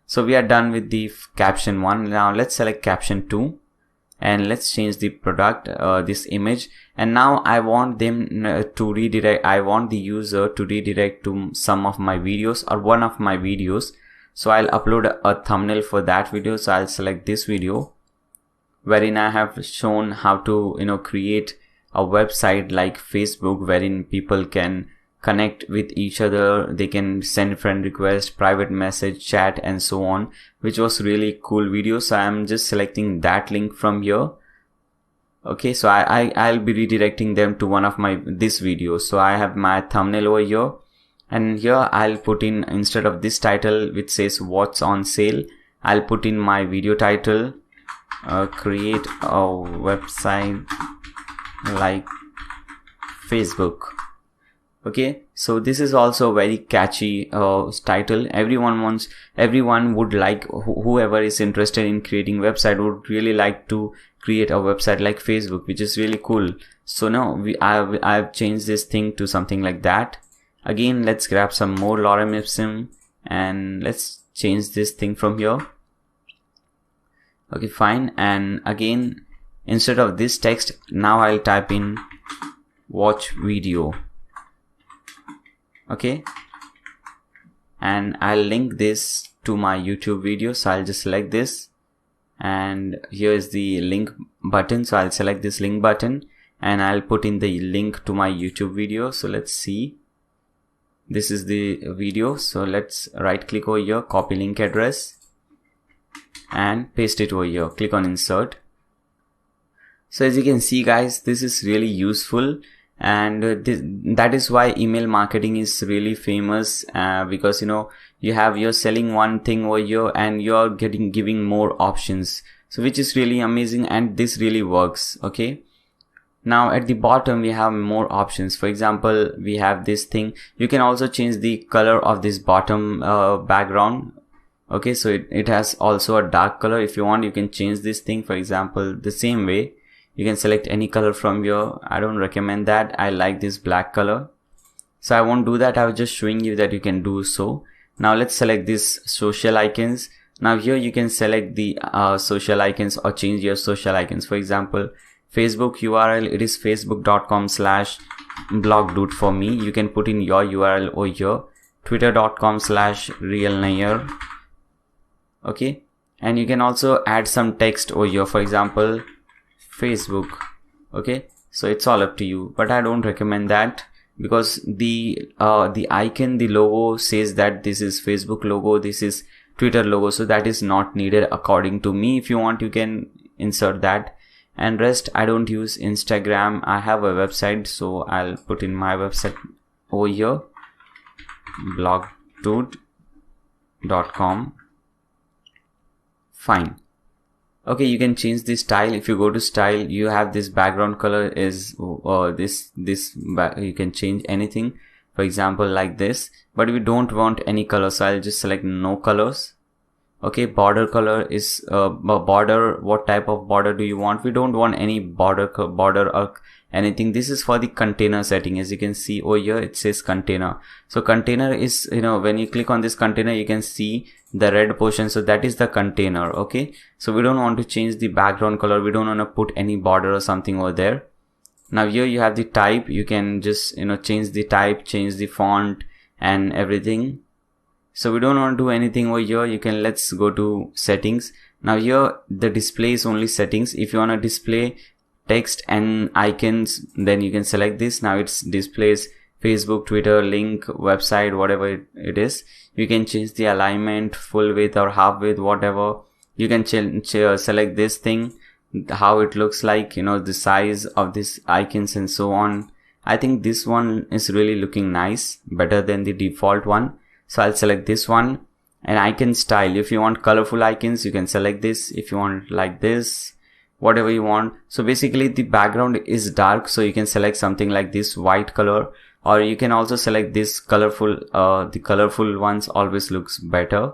So we are done with the caption 1. Now let's select caption 2 and let's change the product, this image, and now I want them to redirect. I want the user to redirect to some of my videos or one of my videos. So I'll upload a thumbnail for that video. So I'll select this video wherein I have shown how to create a website like Facebook, wherein people can connect with each other, they can send friend request, private message, chat, and so on, which was really cool video. So I'm just selecting that link from here. Okay, so I'll be redirecting them to one of this video. So I have my thumbnail over here, and here I'll put in, instead of this title which says what's on sale, I'll put in my video title, create a website like Facebook. Okay, so this is also a very catchy title. Everyone would like, whoever is interested in creating website would really like to create a website like Facebook, which is really cool. So now I've changed this thing to something like that. Again, let's grab some more lorem ipsum and let's change this thing from here. Okay, fine. And again, instead of this text, now I'll type in watch video. Okay, and I'll link this to my YouTube video. So I'll just select this, and here is the link button. So I'll select this link button and I'll put in the link to my YouTube video. So let's see, this is the video. So let's right click over here, copy link address and paste it over here. Click on insert. So as you can see guys, this is really useful, and that is why email marketing is really famous, because you're selling one thing over here and you're giving more options, so which is really amazing, and this really works. Okay, now at the bottom we have more options. For example, we have this thing. You can also change the color of this bottom background. Okay, so it has also a dark color. If you want, you can change this thing. For example, the same way you can select any color from here. I don't recommend that. I like this black color, so I won't do that. I was just showing you that you can do so. Now let's select this social icons. Now here you can select the social icons or change your social icons. For example, Facebook URL, it is facebook.com/blogdude for me. You can put in your URL over here, twitter.com/realnair. Okay, and you can also add some text over here. For example, Facebook. Okay, so it's all up to you, but I don't recommend that, because the icon, the logo says that this is Facebook logo, this is Twitter logo, so that is not needed according to me. If you want, you can insert that, and rest, I don't use Instagram. I have a website, so I'll put in my website over here, blogdude.com. Fine. Okay, you can change the style. If you go to style, you have this background color is you can change anything. For example, like this, but we don't want any color, so I'll just select no colors. Okay, border color is border. What type of border do you want? We don't want any border or anything. This is for the container setting. As you can see over here, it says container. So container is, when you click on this container, you can see the red portion, so that is the container. Okay, so we don't want to change the background color. We don't want to put any border or something over there. Now here you have the type. You can just change the type, change the font and everything. So we don't want to do anything over here. Let's go to settings. Now here the display is only settings. If you want to display text and icons, then you can select this. Now it displays Facebook, Twitter, link, website, whatever it is. You can change the alignment, full width or half width, whatever. You can select this thing. how it looks like, the size of this icons and so on. I think this one is really looking nice, better than the default one. So I'll select this one. And icon style, if you want colorful icons, you can select this. If you want like this, whatever you want. So basically the background is dark, so you can select something like this white color, or you can also select this colorful. The colorful ones always looks better.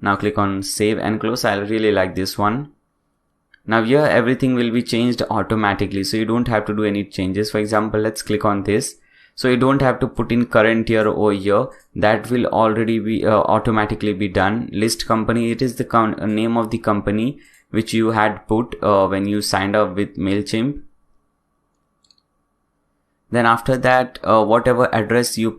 Now click on save and close. I really like this one. Now here everything will be changed automatically, so you don't have to do any changes. For example, let's click on this. So you don't have to put in current year over here. That will already be automatically be done. List company, it is the name of the company which you had put when you signed up with MailChimp. Then after that, whatever address you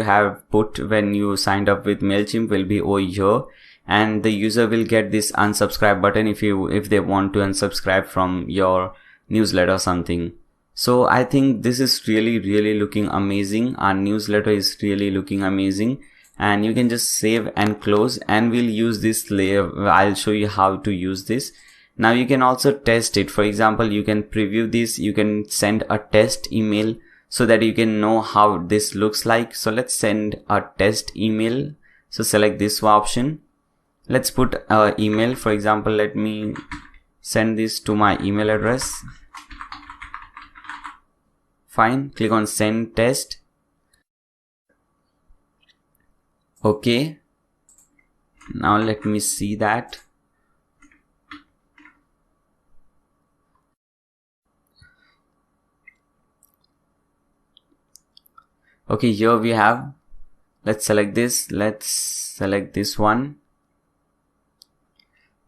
have put when you signed up with MailChimp will be over here, and the user will get this unsubscribe button if they want to unsubscribe from your newsletter or something. So I think this is really looking amazing. Our newsletter is really looking amazing, and you can just save and close, and we'll use this layer. I'll show you how to use this. Now you can also test it. For example, you can preview this. You can send a test email so that you can know how this looks like. So let's send a test email. So select this option. Let's put an email. For example, let me send this to my email address. Fine, click on send test. Okay. Now let me see that. Okay, here we have, let's select this. Let's select this one.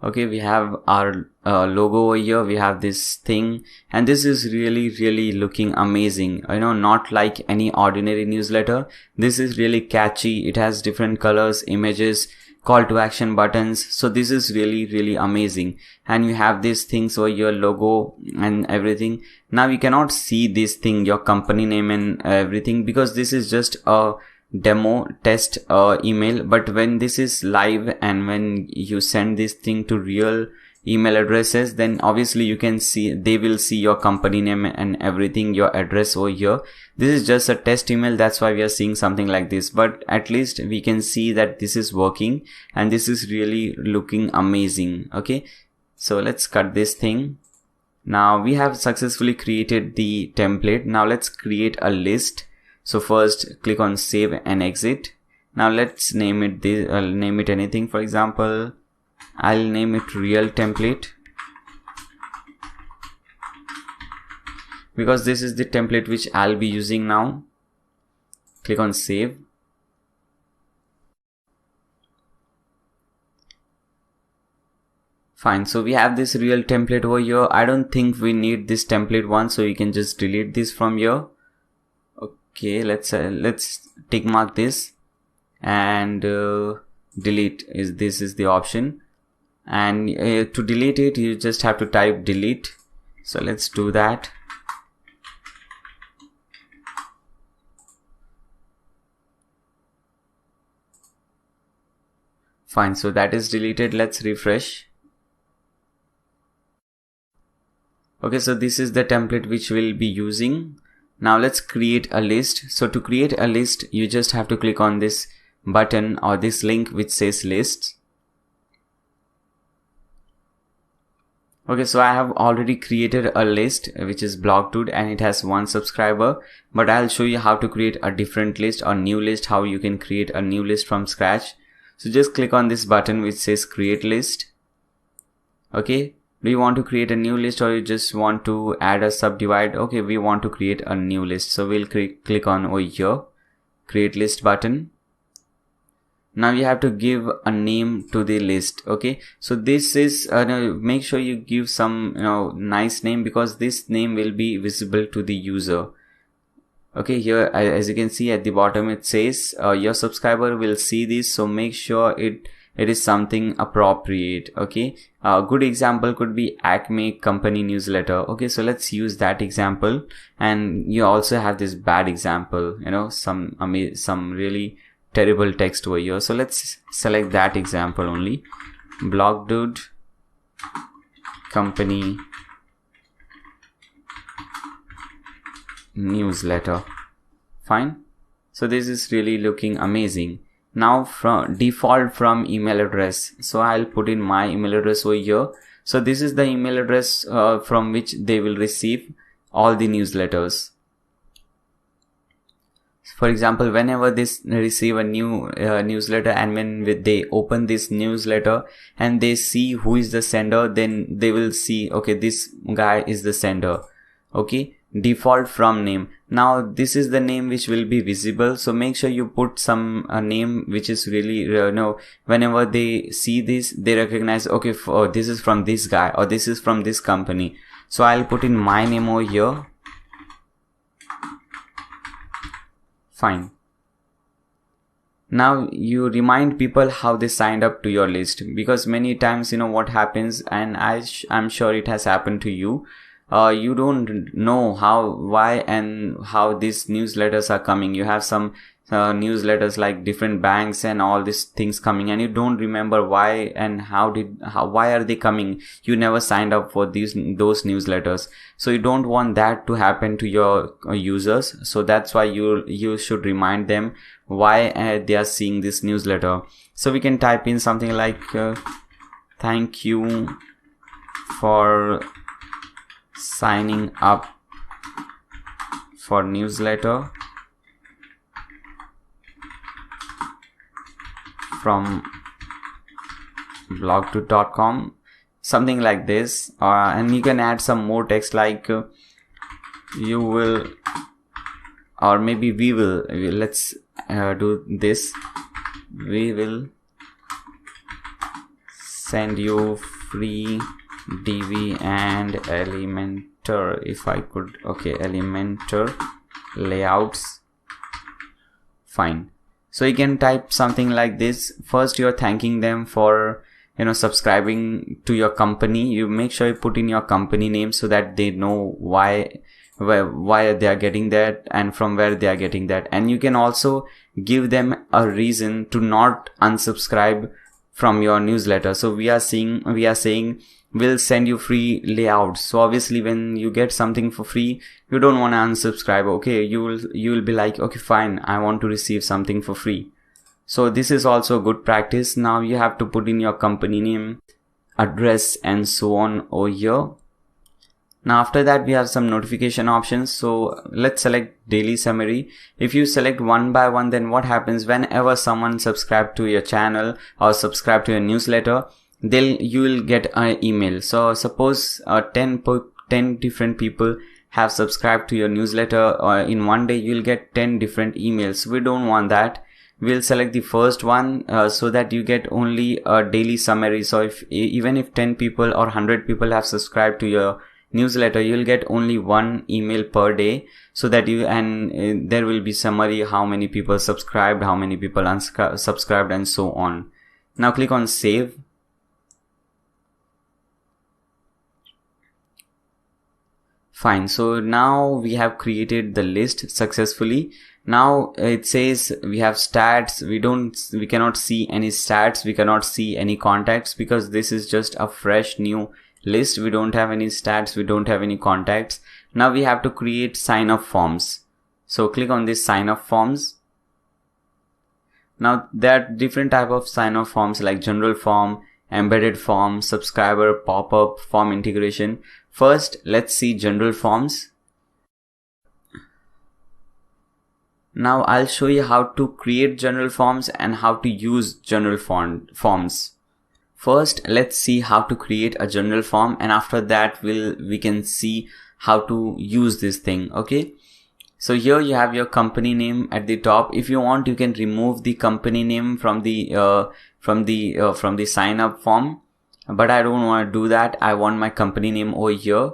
Okay, we have our logo over here. We have this thing, and this is really looking amazing. Not like any ordinary newsletter. This is really catchy. It has different colors, images, call to action buttons. So this is really amazing. And you have these things over your logo and everything. Now you cannot see this thing, your company name and everything, because this is just a demo test email. But when this is live and when you send this thing to real email addresses, then obviously you can see, they will see your company name and everything, your address over here. This is just a test email, that's why we are seeing something like this, but at least we can see that this is working and this is really looking amazing. Okay, so let's cut this thing. Now we have successfully created the template. Now let's create a list. So first click on save and exit. Now let's name it this. I'll name it anything. For example, I'll name it real template, because this is the template which I'll be using now. Click on save. Fine, so we have this real template over here. I don't think we need this template one, so you can just delete this from here. Okay, let's tick mark this and delete. This is the option, and to delete it you just have to type delete. So let's do that. Fine, so that is deleted. Let's refresh. Okay, so this is the template which we'll be using. Now let's create a list. So to create a list, you just have to click on this button or this link which says lists. Okay, so I have already created a list which is Blog Dude and it has 1 subscriber, but I'll show you how to create a different list or new list, how you can create a new list from scratch. So just click on this button which says create list. Okay, do you want to create a new list or you just want to add a subdivide? Okay, we want to create a new list, so we'll click on over here, create list button. Now you have to give a name to the list. Okay, so this is make sure you give some nice name, because this name will be visible to the user. Okay, here as you can see at the bottom it says your subscriber will see this, so make sure it is something appropriate. Okay, a good example could be Acme company newsletter. Okay, so let's use that example, and you also have this bad example, some really terrible text over here. So let's select that example only. Blog Dude company newsletter. Fine. So this is really looking amazing. Now from default from email address, so I'll put in my email address over here. So this is the email address from which they will receive all the newsletters. For example, whenever they receive a new newsletter, and when they open this newsletter and they see who is the sender, then they will see, okay, this guy is the sender. Okay, default from name. Now this is the name which will be visible, so make sure you put some name which is really whenever they see this, they recognize, okay, this is from this guy or this is from this company. So I'll put in my name over here. Fine. Now you remind people how they signed up to your list, because many times what happens, and I'm sure it has happened to you. You don't know why and how these newsletters are coming. You have some newsletters like different banks and all these things coming, and you don't remember why and why are they coming. You never signed up for those newsletters, so you don't want that to happen to your users. So that's why you should remind them why they are seeing this newsletter. So we can type in something like thank you for signing up for newsletter from blog2.com, something like this, and you can add some more text like you will, or maybe we will, let's do this, we will send you free DV and Elementor, if I could, okay, Elementor layouts. Fine. So you can type something like this. First you're thanking them for subscribing to your company. You make sure you put in your company name so that they know why they are getting that and from where they are getting that. And you can also give them a reason to not unsubscribe from your newsletter. So we are saying we'll send you free layouts. So obviously when you get something for free, you don't want to unsubscribe. Okay, you will be like, okay, fine, I want to receive something for free. So this is also good practice. Now you have to put in your company name, address, and so on over here. Now after that we have some notification options. So let's select daily summary. If you select one by one, then what happens whenever someone subscribe to your channel or subscribe to your newsletter, you will get an email. So suppose 10 different people have subscribed to your newsletter, or in one day you'll get 10 different emails. We don't want that. We'll select the first one so that you get only a daily summary. So even if 10 people or 100 people have subscribed to your newsletter, you'll get only one email per day, so that there will be summary, how many people subscribed, how many people unsubscribed, and so on. Now click on save. Fine. So now we have created the list successfully. Now it says we have stats. We cannot see any stats. We cannot see any contacts, because this is just a fresh new list. We don't have any stats. We don't have any contacts. Now we have to create sign up forms. So click on this sign up forms. Now there are different type of sign up forms like general form, embedded form, subscriber, pop-up, form integration. First, let's see general forms. Now I'll show you how to create general forms and how to use general forms. First, let's see how to create a general form, and after that we can see how to use this thing. Okay. So here you have your company name at the top. If you want, you can remove the company name from the sign up form, but I don't want to do that. I want my company name over here.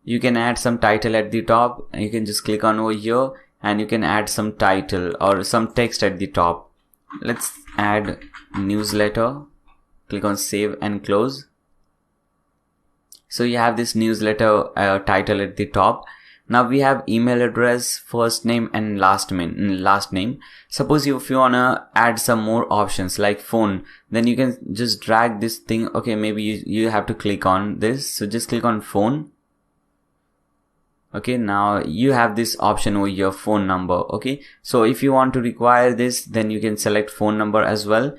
You can add some title at the top. You can just click on over here and you can add some title or some text at the top. Let's add newsletter. Click on save and close. So you have this newsletter title at the top. Now we have email address, first name and last name. Suppose if you wanna add some more options like phone, then you can just drag this thing. Okay, maybe you have to click on this. So just click on phone. Okay, now you have this option over your phone number. Okay, so if you want to require this, then you can select phone number as well.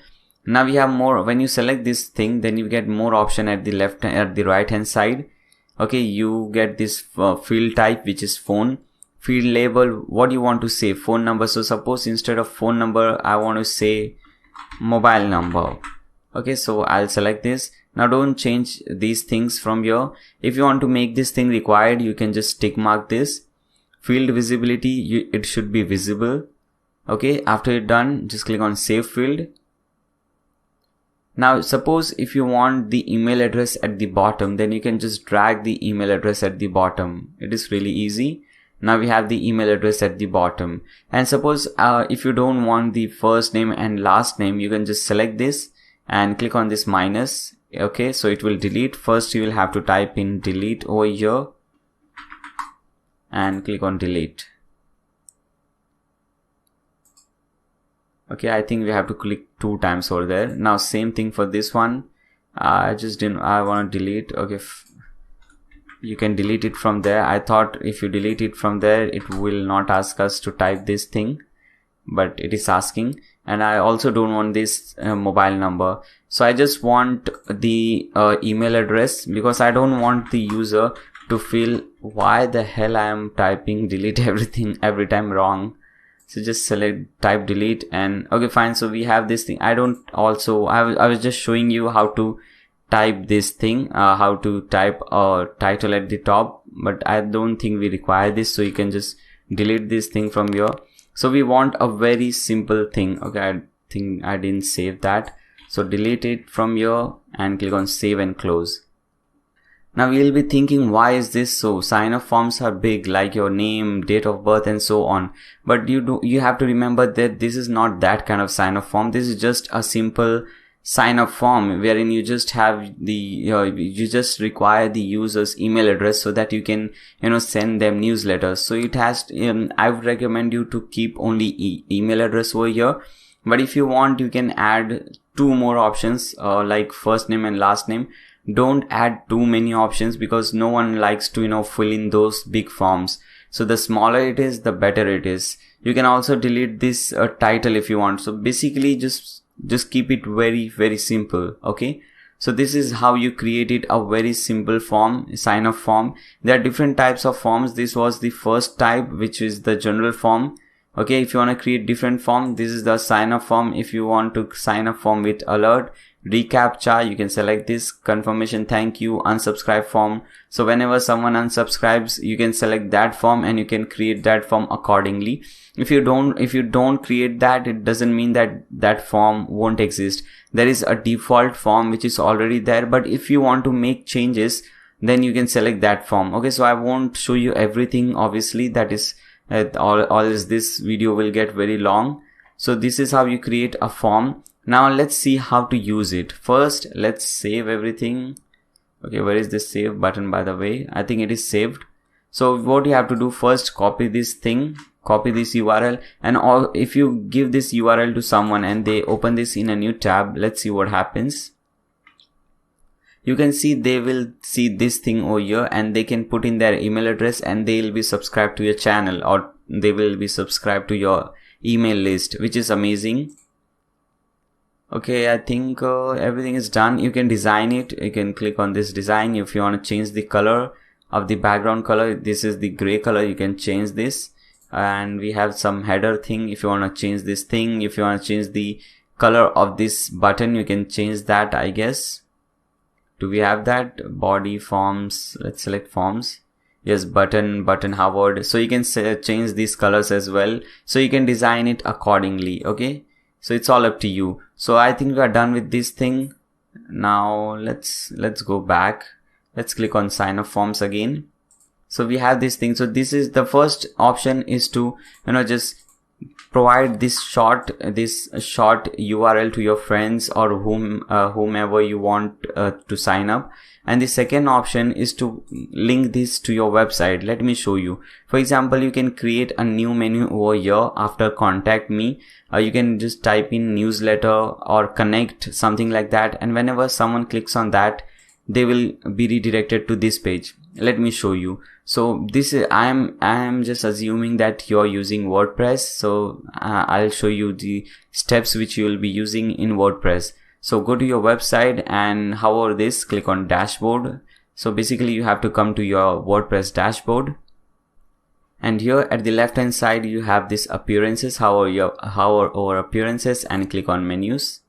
Now we have more. When you select this thing, then you get more option at the right hand side. Okay, you get this field type, which is phone. Field label, what you want to say, phone number. So suppose instead of phone number, I want to say mobile number. Okay, so I'll select this. Now don't change these things from here. If you want to make this thing required, you can just tick mark this. Field visibility, it should be visible. Okay, after you're done, just click on save field. Now suppose if you want the email address at the bottom, then you can just drag the email address at the bottom. It is really easy. Now we have the email address at the bottom. And suppose if you don't want the first name and last name, you can just select this and click on this minus. Okay, so it will delete. First you will have to type in delete over here and click on delete. Okay, I think we have to click 2 times over there. Now same thing for this one. I want to delete. Okay, you can delete it from there. I thought if you delete it from there, it will not ask us to type this thing, but it is asking. And I also don't want this mobile number. So I just want the email address, because I don't want the user to feel why the hell I am typing delete everything every time wrong. So just select type delete and okay, fine. So we have this thing. I was just showing you how to type this thing, how to type a title at the top, but I don't think we require this. So you can just delete this thing from here. So we want a very simple thing. Okay, I think I didn't save that. So delete it from here and click on save and close. Now you'll be thinking, why is this so? Sign up forms are big, like your name, date of birth and so on. But you have to remember that this is not that kind of sign up form. This is just a simple sign up form wherein you just have the you just require the user's email address so that you can send them newsletters. So it has I would recommend you to keep only email address over here. But if you want, you can add 2 more options like first name and last name. Don't add too many options, because no one likes to fill in those big forms. So the smaller it is, the better it is. You can also delete this title if you want. So basically just keep it very, very simple. Okay, so this is how you created a very simple form, sign up form. There are different types of forms. This was the first type, which is the general form. Okay, if you want to create different form, this is the sign up form. If you want to sign up form with alert, reCAPTCHA, you can select this, confirmation, thank you, unsubscribe form. So whenever someone unsubscribes, you can select that form and you can create that form accordingly. If you don't create that, it doesn't mean that that form won't exist. There is a default form which is already there, but if you want to make changes, then you can select that form. Okay, so I won't show you everything, obviously. That is this video will get very long. So this is how you create a form. Now let's see how to use it. First, let's save everything. Okay, where is this save button, by the way? I think it is saved. So what you have to do first, copy this thing, copy this URL, and if you give this URL to someone and they open this in a new tab, let's see what happens. You can see they will see this thing over here and they can put in their email address and they will be subscribed to your channel, or they will be subscribed to your email list, which is amazing. Okay, I think everything is done. You can design it. You can click on this design. If you want to change the color of the background color, this is the gray color, you can change this. And we have some header thing. If you want to change this thing, if you want to change the color of this button, you can change that, I guess. Do we have that? Body, forms, let's select forms. Yes, button hovered. So you can change these colors as well. So you can design it accordingly. Okay, so it's all up to you. So I think we are done with this thing. Now let's go back. Let's click on sign up forms again. So we have this thing. So this is the first option, is to just provide this short URL to your friends or whomever you want to sign up. And the second option is to link this to your website. Let me show you. For example, you can create a new menu over here after contact me. You can just type in newsletter or connect, something like that, and whenever someone clicks on that, they will be redirected to this page. Let me show you. So this is, I am just assuming that you're using WordPress, so I'll show you the steps which you will be using in WordPress. So go to your website and hover this, click on dashboard. So basically you have to come to your WordPress dashboard, and here at the left hand side you have this appearances. Hover over appearances and click on menus.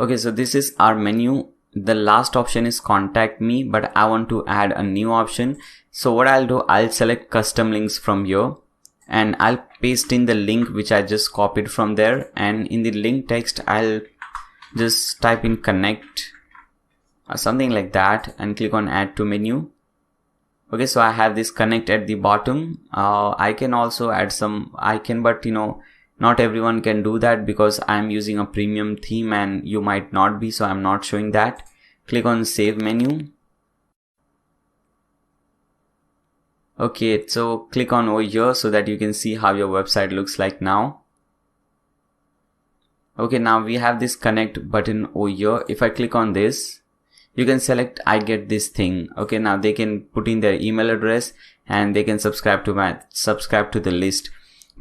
Okay, so this is our menu. The last option is contact me, but I want to add a new option. So what I'll do, I'll select custom links from here and I'll paste in the link which I just copied from there, and in the link text I'll just type in connect or something like that and click on add to menu. Okay, so I have this connect at the bottom. I can also add some icon, but not everyone can do that because I'm using a premium theme and you might not be, so I'm not showing that. Click on save menu. Okay, so click on over here so that you can see how your website looks like now. Okay, now we have this connect button over here. If I click on this, you can select I get this thing. Okay, now they can put in their email address and they can subscribe to the list.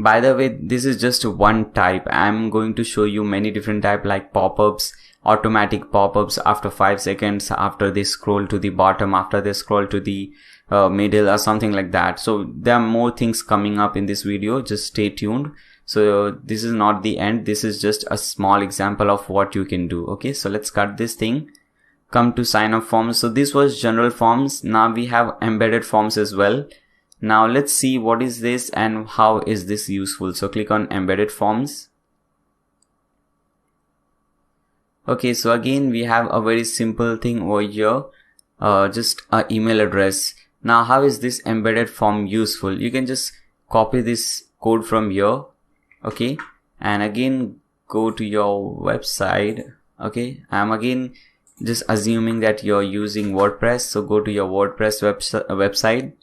By the way, this is just one type. I'm going to show you many different types like pop-ups, automatic pop-ups after 5 seconds, after they scroll to the bottom, after they scroll to the middle or something like that. So there are more things coming up in this video. Just stay tuned. So this is not the end. This is just a small example of what you can do. Okay, so let's cut this thing. Come to sign up forms. So this was general forms. Now we have embedded forms as well. Now let's see what is this and how is this useful. So click on embedded forms. Okay, so again we have a very simple thing over here, just an email address. Now how is this embedded form useful? You can just copy this code from here, okay, and again go to your website. Okay, I'm again just assuming that you're using WordPress, so go to your WordPress website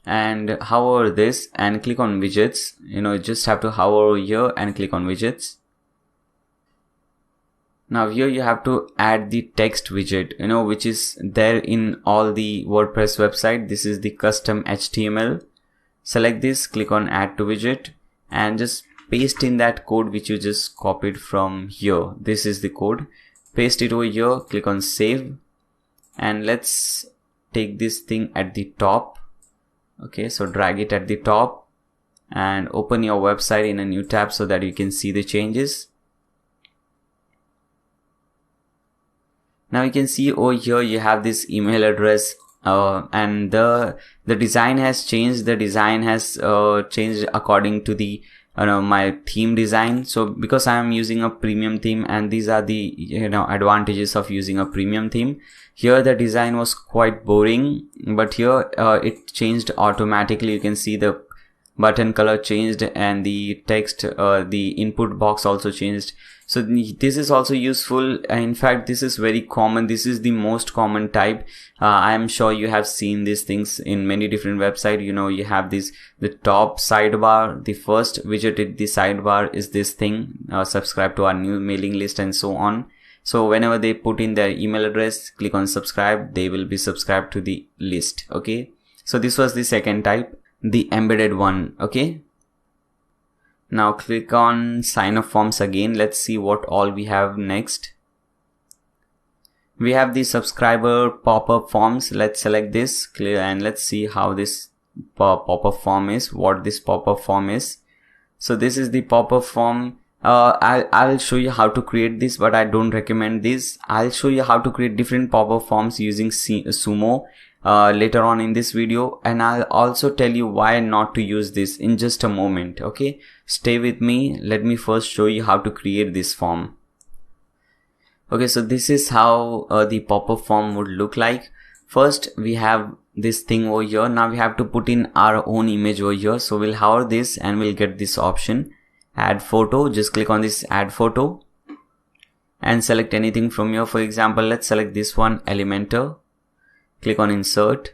and hover this and click on widgets. You just have to hover here and click on widgets. Now here you have to add the text widget, which is there in all the WordPress website. This is the custom HTML. Select this, click on add to widget and just paste in that code which you just copied from here. This is the code. Paste it over here, click on save, and let's take this thing at the top. Okay, so drag it at the top and open your website in a new tab so that you can see the changes. Now you can see over here you have this email address and the design has changed. The design has changed according to the my theme design. So because I am using a premium theme, and these are the advantages of using a premium theme. Here the design was quite boring, but here it changed automatically. You can see the button color changed and the text, the input box also changed. So this is also useful. In fact, this is very common. This is the most common type. I am sure you have seen these things in many different websites. You have the top sidebar, the first widget in the sidebar is this thing, subscribe to our new mailing list and so on. So whenever they put in their email address, click on subscribe, they will be subscribed to the list. Okay, so this was the second type, the embedded one. Okay, now click on sign up forms again. Let's see what all we have next. We have the subscriber pop-up forms. Let's select this, clear, and let's see how this pop-up form is, what this pop-up form is. So this is the pop-up form. I'll show you how to create this, but I don't recommend this. I'll show you how to create different pop-up forms using Sumo later on in this video, and I'll also tell you why not to use this in just a moment. Okay, stay with me. Let me first show you how to create this form. Okay, so this is how the pop-up form would look like. First we have this thing over here. Now we have to put in our own image over here. So we'll hover this and we'll get this option, add photo. Just click on this add photo and select anything from here. For example, let's select this one, Elementor. Click on insert.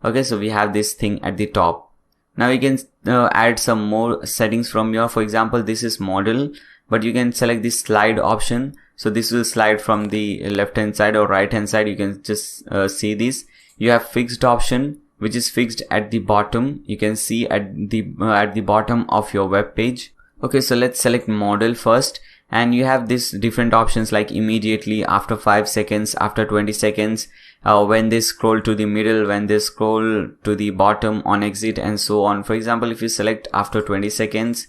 Okay, so we have this thing at the top. Now you can add some more settings from here. For example, this is model, but you can select this slide option. So this will slide from the left hand side or right hand side. You can just see this. You have fixed option, which is fixed at the bottom. You can see at the bottom of your web page. Okay, so let's select model first. And you have these different options like immediately, after 5 seconds, after 20 seconds, when they scroll to the middle, when they scroll to the bottom, on exit, and so on. For example, if you select after 20 seconds,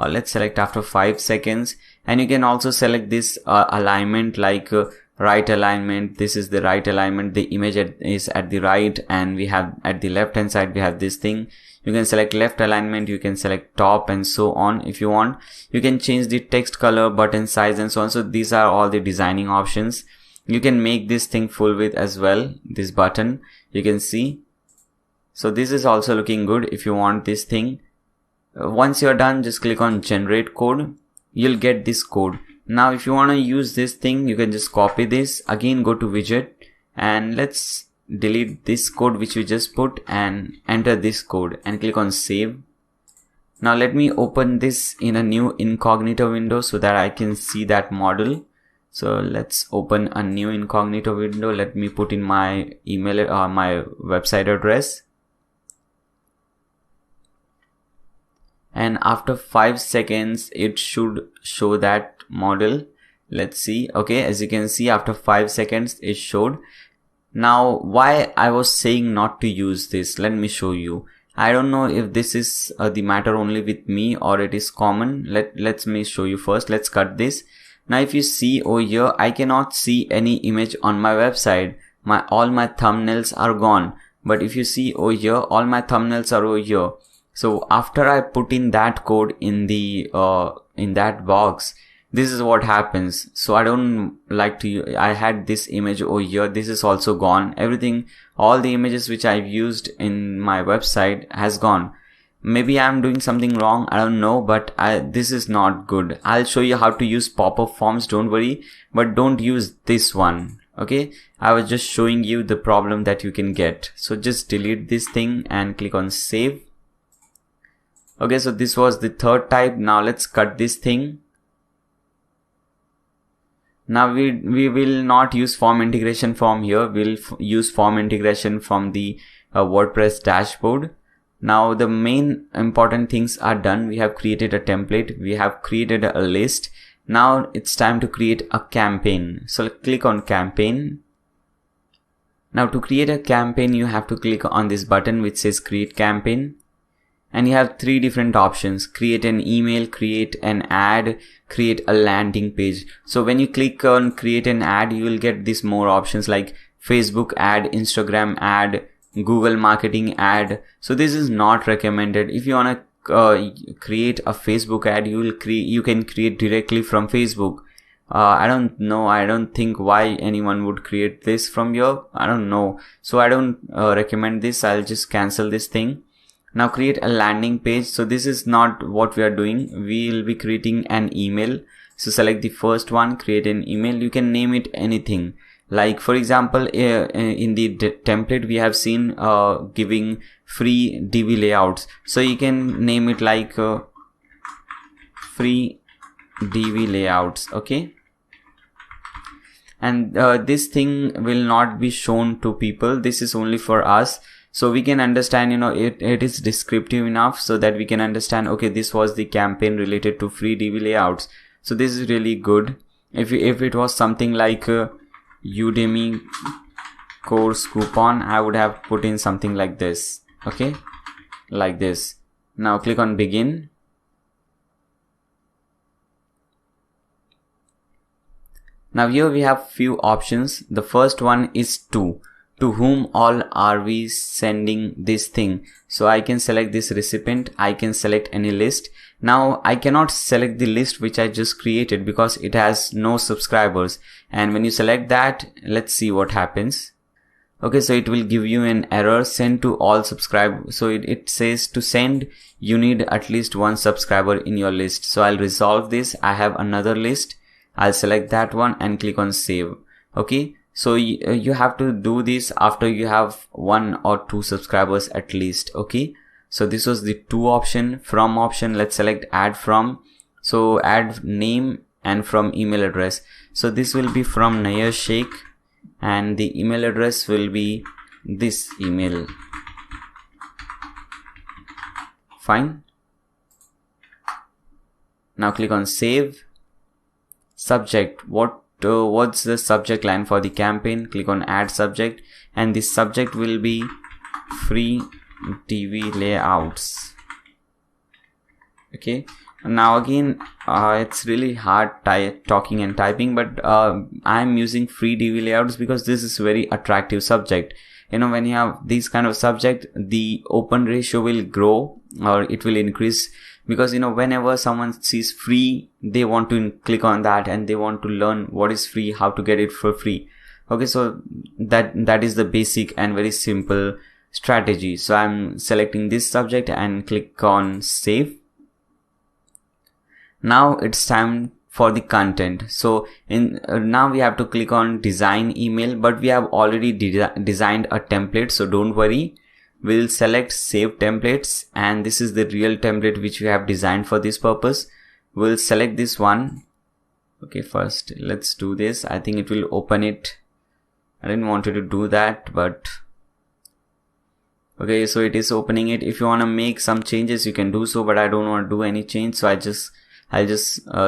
let's select after 5 seconds, and you can also select this alignment like right alignment. This is the right alignment. The image is at the right, and we have at the left hand side, we have this thing. You can select left alignment, you can select top, and so on. If you want, you can change the text color, button size, and so on. So these are all the designing options. You can make this thing full width as well, this button, you can see. So this is also looking good if you want this thing. Once you're done, just click on generate code. You'll get this code. Now if you want to use this thing, you can just copy this. Again, go to widget, and let's delete this code which we just put and enter this code and click on save. Now let me open this in a new incognito window so that I can see that model. So let's open a new incognito window. Let me put in my email or my website address. And after 5 seconds, it should show that model. Let's see. Okay, as you can see, after 5 seconds, it showed. Now, why I was saying not to use this, let me show you. I don't know if this is the matter only with me or it is common. Let me show you first. Let's cut this. Now, if you see over here, I cannot see any image on my website. All my thumbnails are gone. But if you see over here, all my thumbnails are over here. So after I put in that code in the in that box, this is what happens. So I don't like to, I had this image over here. This is also gone. Everything, all the images which I've used in my website has gone. Maybe I'm doing something wrong. I don't know, but this is not good. I'll show you how to use pop-up forms. Don't worry, but don't use this one. Okay. I was just showing you the problem that you can get. So just delete this thing and click on save. Okay. So this was the third type. Now let's cut this thing. Now we will not use form integration from here. We'll use form integration from the WordPress dashboard. Now the main important things are done. We have created a template. We have created a list. Now it's time to create a campaign. So click on campaign. Now to create a campaign, you have to click on this button which says create campaign. And you have 3 different options: create an email, create an ad, create a landing page. So when you click on create an ad, you will get these more options like Facebook ad, Instagram ad, Google marketing ad. So this is not recommended. If you want to create a Facebook ad, you can create directly from Facebook. I don't know. I don't think why anyone would create this from here. I don't know. So I don't recommend this. I'll just cancel this thing. Now create a landing page. So this is not what we are doing. We will be creating an email. So select the first one, create an email. You can name it anything. Like for example, in the template we have seen giving free DV layouts. So you can name it like free DV layouts. Okay. And this thing will not be shown to people. This is only for us. So we can understand, it is descriptive enough so that we can understand, okay, this was the campaign related to free DV layouts. So this is really good. If it was something like Udemy course coupon, I would have put in something like this. Okay, like this. Now click on begin. Now here we have few options. The first one is to whom all are we sending this thing. So I can select this recipient. I can select any list. Now I cannot select the list which I just created because it has no subscribers. And when you select that, let's see what happens. Okay, so it will give you an error, send to all subscribe. So it says to send, you need at least one subscriber in your list. So I'll resolve this. I have another list. I'll select that one and click on save. Okay, so you have to do this after you have 1 or 2 subscribers at least. Okay, so this was the 2 option. From option, let's select add from. So add name and from email address. So this will be from Laziest, and the email address will be this email. Fine. Now click on save. Subject, what's the subject line for the campaign? Click on add subject, and this subject will be free TV layouts. Okay, now again it's really hard talking and typing, but I'm using free TV layouts because this is very attractive subject. You know, when you have these kind of subject, the open ratio will grow or it will increase, because you know, whenever someone sees free, they want to click on that and they want to learn what is free, how to get it for free. Okay, so that is the basic and very simple strategy. So I'm selecting this subject and click on save. Now it's time for the content. So now we have to click on design email, but we have already designed a template, so don't worry. We'll select save templates, and this is the real template which we have designed for this purpose. We'll select this one. Okay, first let's do this. I think it will open it. I didn't want to do that, but okay, so it is opening it. If you want to make some changes, you can do so, but I don't want to do any change, so I'll just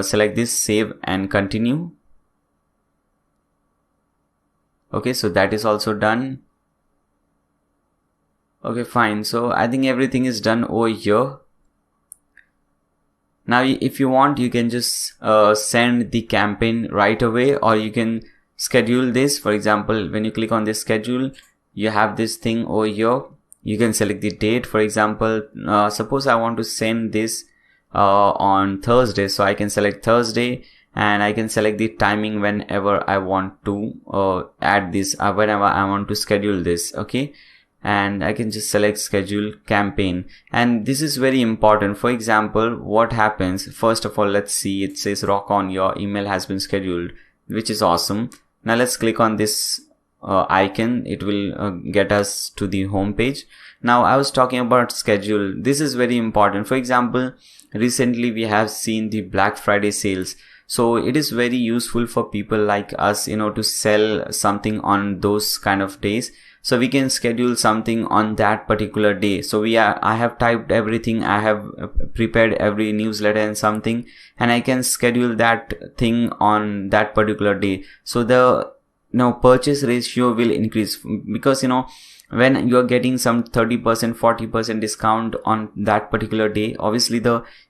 select this, save and continue. Okay, so that is also done. Okay, fine. So I think everything is done over here. Now if you want, you can just send the campaign right away, or you can schedule this. For example, when you click on this schedule, you have this thing over here. You can select the date. For example, suppose I want to send this on Thursday, so I can select Thursday, and I can select the timing whenever I want to add this, whenever I want to schedule this. Okay, and I can just select schedule campaign, and this is very important. For example, what happens, first of all, let's see, it says rock on, your email has been scheduled, which is awesome. Now let's click on this icon. It will get us to the home page. Now I was talking about schedule. This is very important. For example, recently we have seen the Black Friday sales, so it is very useful for people like us, you know, to sell something on those kind of days. So we can schedule something on that particular day. So I have typed everything, I have prepared every newsletter and something, and I can schedule that thing on that particular day. So the purchase ratio will increase, because you know, when you're getting some 30%, 40% discount on that particular day, obviously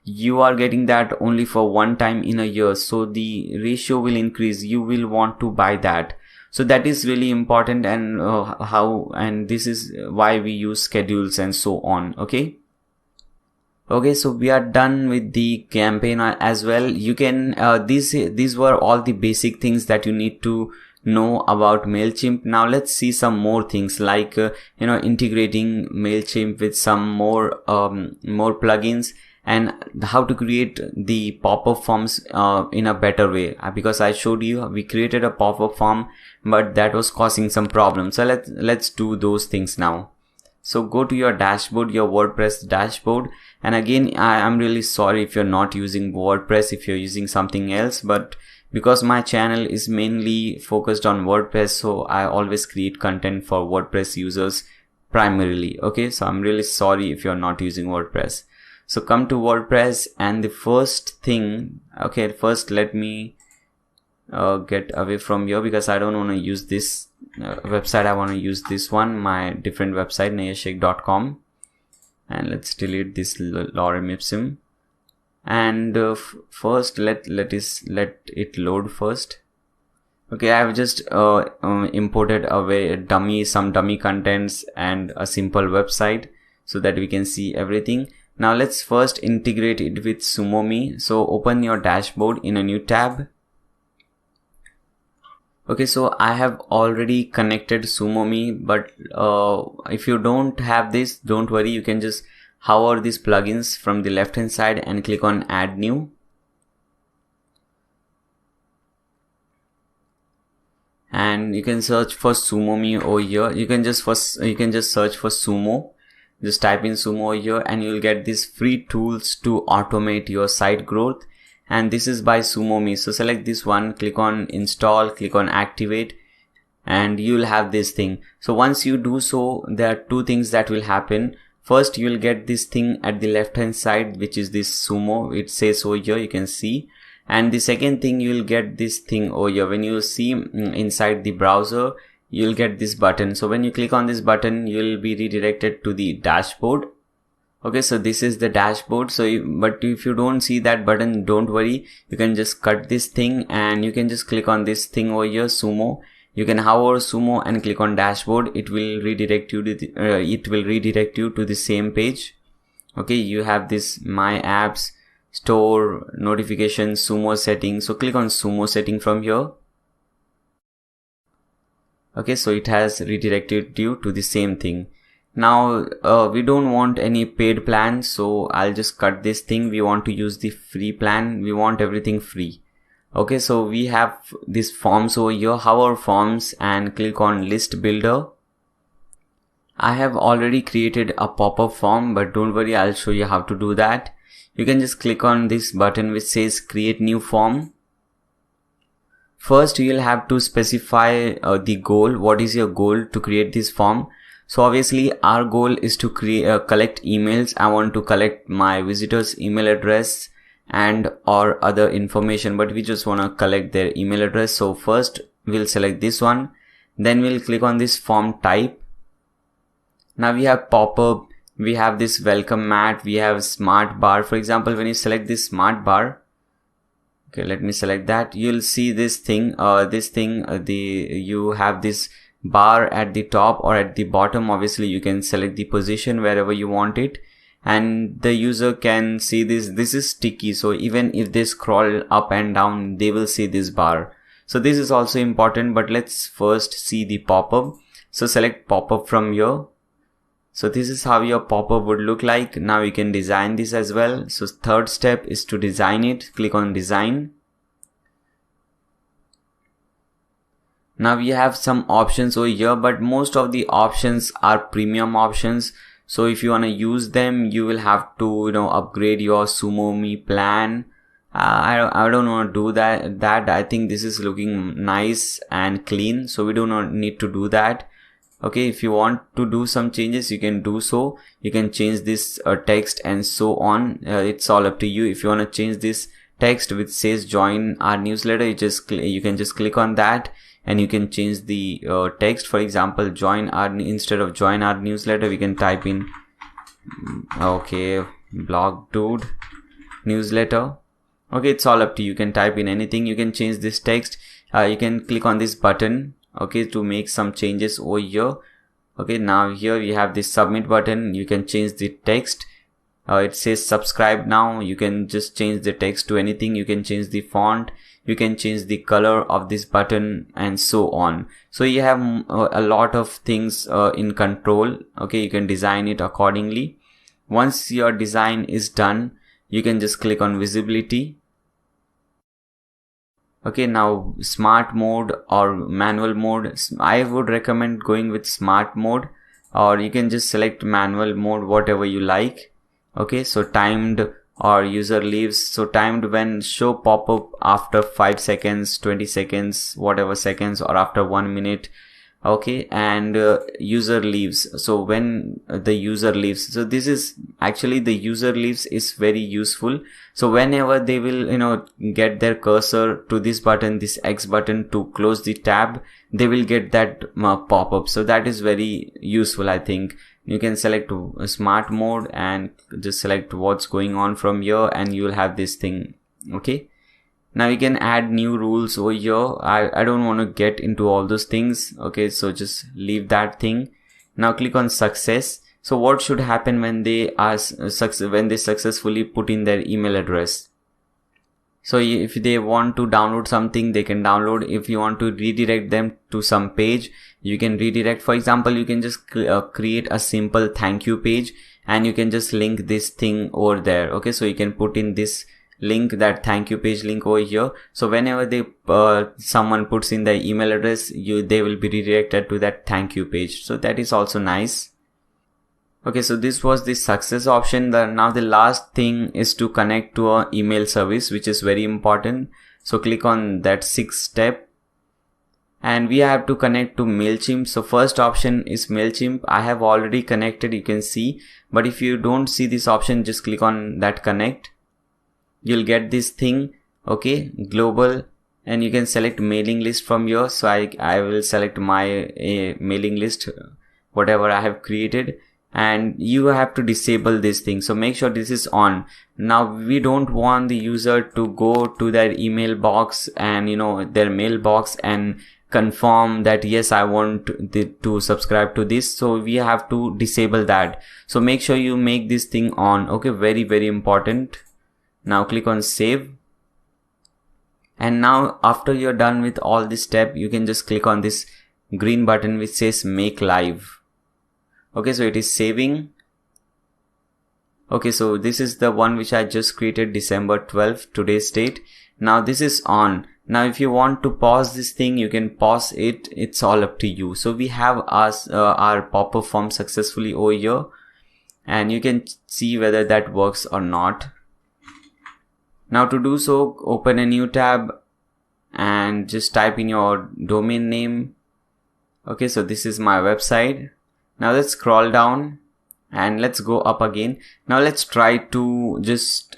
you are getting that only for one time in a year. So the ratio will increase. You will want to buy that. So that is really important, and this is why we use schedules and so on. Okay. Okay, so we are done with the campaign as well. You can, these were all the basic things that you need to know about MailChimp. Now let's see some more things, like integrating MailChimp with some more plugins, and how to create the pop-up forms in a better way, because I showed you we created a pop-up form, but that was causing some problems. So let's do those things now. So go to your dashboard, your WordPress dashboard, and again, I'm really sorry if you're not using WordPress, if you're using something else, but because my channel is mainly focused on WordPress, so I always create content for WordPress users primarily. Okay, so I'm really sorry if you're not using WordPress. So come to WordPress, and the first thing, okay, first let me get away from here, because I don't want to use this website. I want to use this one, my different website, laziest.com, and let's delete this lorem ipsum. And first let it load first. Okay, I have just imported some dummy contents and a simple website so that we can see everything. Now let's first integrate it with SumoMe. So open your dashboard in a new tab. Okay, so I have already connected SumoMe, but if you don't have this, don't worry, you can just hover these plugins from the left hand side and click on add new. And you can search for SumoMe over here. You can just search for Sumo. Just type in Sumo over here and you'll get these free tools to automate your site growth. And this is by SumoMe. So select this one, click on install, click on activate, and you'll have this thing. So once you do so, there are two things that will happen. First, you'll get this thing at the left hand side, which is this Sumo. It says over here, you can see. And the second thing, you'll get this thing over here. When you see inside the browser, you'll get this button. So when you click on this button, you'll be redirected to the dashboard. Okay, so this is the dashboard. So but if you don't see that button, don't worry, you can just cut this thing and you can just click on this thing over here, Sumo. You can hover Sumo and click on dashboard. It will redirect you to the same page. Okay, you have this my apps, store, notifications, Sumo settings. So click on Sumo setting from here. Okay, so it has redirected you to the same thing. Now we don't want any paid plan, so I'll just cut this thing. We want to use the free plan. We want everything free. Okay, so we have these forms over here. Hover forms and click on list builder. I have already created a pop-up form, but don't worry, I'll show you how to do that. You can just click on this button which says create new form. First, you'll have to specify the goal. What is your goal to create this form? So obviously our goal is to collect emails. I want to collect my visitors' email address and or other information, but we just want to collect their email address. So first we'll select this one, then we'll click on this form type. Now we have pop-up, we have this welcome mat, we have smart bar. For example, when you select this smart bar, okay, let me select that, you'll see this thing, you have this bar at the top or at the bottom. Obviously you can select the position wherever you want it, and the user can see this. This is sticky, so even if they scroll up and down, they will see this bar. So this is also important, but let's first see the pop-up. So select pop-up from here. So this is how your pop-up would look like. Now you can design this as well. So third step is to design it. Click on design. Now we have some options over here, but most of the options are premium options. So if you want to use them, you will have to, upgrade your SumoMe plan. I don't want to do that. I think this is looking nice and clean, so we do not need to do that. Okay, if you want to do some changes, you can do so. You can change this text and so on. It's all up to you. If you want to change this text which says join our newsletter, you can just click on that. And you can change the text. For example, instead of join our newsletter, we can type in, okay, blog dude newsletter. Okay, it's all up to you. You can type in anything. You can change this text. You can click on this button, okay, to make some changes over here. Okay, now here we have this submit button. You can change the text. It says subscribe now. You can just change the text to anything. You can change the font. You can change the color of this button and so on. So you have a lot of things in control. Okay, you can design it accordingly. Once your design is done, you can just click on visibility. Okay, now smart mode or manual mode. I would recommend going with smart mode, or you can just select manual mode, whatever you like. Okay, so timed or user leaves. So timed when show pop-up after 5 seconds, 20 seconds, whatever seconds, or after 1 minute. Okay, and user leaves. So when the user leaves, so this is actually the user leaves is very useful. So whenever they will, get their cursor to this button, this X button to close the tab, they will get that pop-up. So that is very useful, I think. You can select smart mode and just select what's going on from here, and you will have this thing. Okay, now you can add new rules over here. I don't want to get into all those things. Okay, so just leave that thing. Now click on success. So what should happen when they successfully put in their email address? So if they want to download something, they can download. If you want to redirect them to some page, you can redirect. For example, you can just create a simple thank you page and you can just link this thing over there. Okay, so you can put in this link, that thank you page link over here. So whenever they someone puts in their email address, they will be redirected to that thank you page. So that is also nice. Okay, so this was the success option. Now the last thing is to connect to our email service, which is very important. So click on that 6th step and we have to connect to MailChimp. So first option is MailChimp. I have already connected, you can see, but if you don't see this option, just click on that connect. You'll get this thing, okay, global, and you can select mailing list from here. So I will select my mailing list, whatever I have created. And you have to disable this thing. So make sure this is on. Now we don't want the user to go to their email box and their mailbox and confirm that yes, I want to subscribe to this. So we have to disable that. So make sure you make this thing on. Okay, very, very important. Now click on save. And now after you're done with all this step, you can just click on this green button which says make live. Okay, so it is saving. Okay, so this is the one which I just created, December 12th, today's date. Now this is on. Now if you want to pause this thing, you can pause it. It's all up to you. So we have our pop-up form successfully over here. And you can see whether that works or not. Now to do so, open a new tab and just type in your domain name. Okay, so this is my website. Now let's scroll down and let's go up again. Now let's try to just,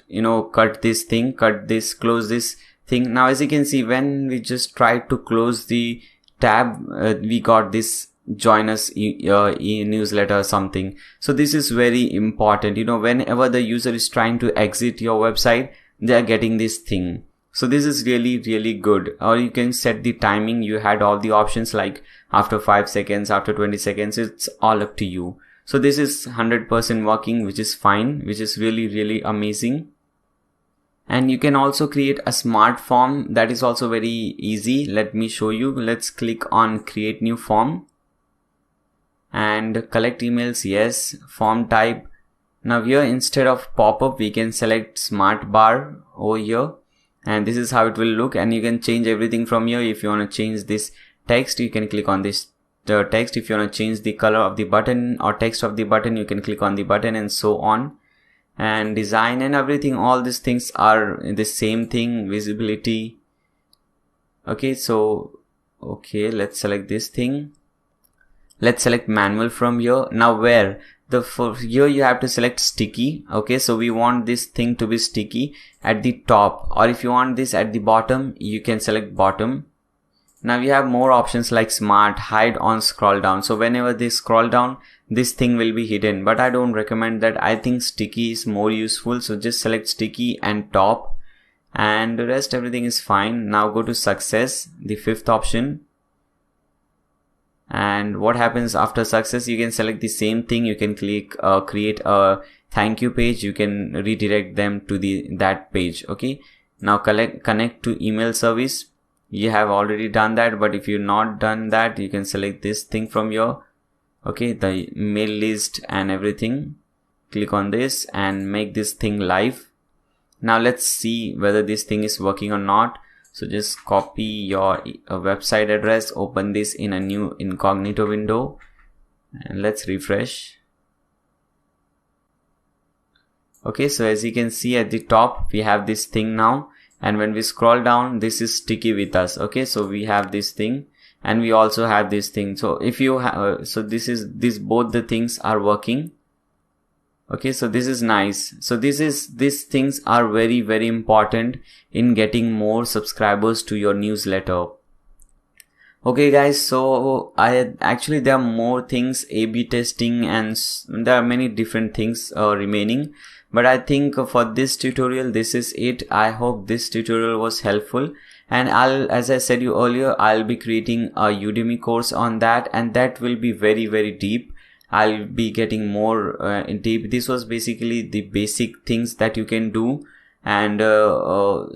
cut this thing, close this thing. Now as you can see, when we just try to close the tab, we got this join us e-newsletter or something. So this is very important. Whenever the user is trying to exit your website, they are getting this thing. So this is really, really good. Or you can set the timing. You had all the options like after 5 seconds, after 20 seconds, it's all up to you. So this is 100% working, which is fine, which is really, really amazing. And you can also create a smart form. That is also very easy. Let me show you. Let's click on create new form and collect emails. Yes, form type. Now here instead of pop-up, we can select smart bar over here. And this is how it will look, and you can change everything from here. If you want to change this text, you can click on this text. If you want to change the color of the button or text of the button, you can click on the button and so on. And design and everything, all these things are the same thing, visibility. Okay, so let's select this thing. Let's select manual from here. Now for here you have to select sticky. Okay, so we want this thing to be sticky at the top, or if you want this at the bottom, you can select bottom. Now we have more options like smart, hide on scroll down. So whenever they scroll down, this thing will be hidden, but I don't recommend that. I think sticky is more useful. So just select sticky and top, and the rest everything is fine. Now go to success, the 5th option. And what happens after success, you can select the same thing. You can click create a thank you page. You can redirect them to that page. Okay, now connect to email service. You have already done that, but if you've not done that, you can select this thing from here. Okay, the mail list and everything. Click on this and make this thing live. Now let's see whether this thing is working or not. So just copy your website address, open this in a new incognito window, and let's refresh. Okay, so as you can see at the top, we have this thing now, and when we scroll down, this is sticky with us. Okay, so we have this thing and we also have this thing. So if you have, so both the things are working. Okay, so this is nice. So these things are very, very important in getting more subscribers to your newsletter. Okay guys, so there are more things, A/B testing, and there are many different things remaining. But I think for this tutorial, this is it. I hope this tutorial was helpful. And as I said you earlier, I'll be creating a Udemy course on that, and that will be very, very deep. I'll be getting more in deep. This was basically the basic things that you can do, And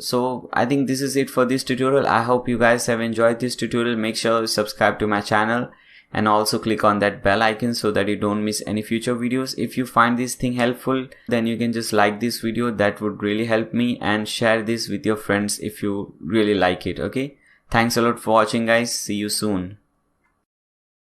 so I think this is it for this tutorial. I hope you guys have enjoyed this tutorial. Make sure to subscribe to my channel and also click on that bell icon so that you don't miss any future videos. If you find this thing helpful, then you can just like this video. That would really help me, and share this with your friends if you really like it. Okay, thanks a lot for watching, guys. See you soon.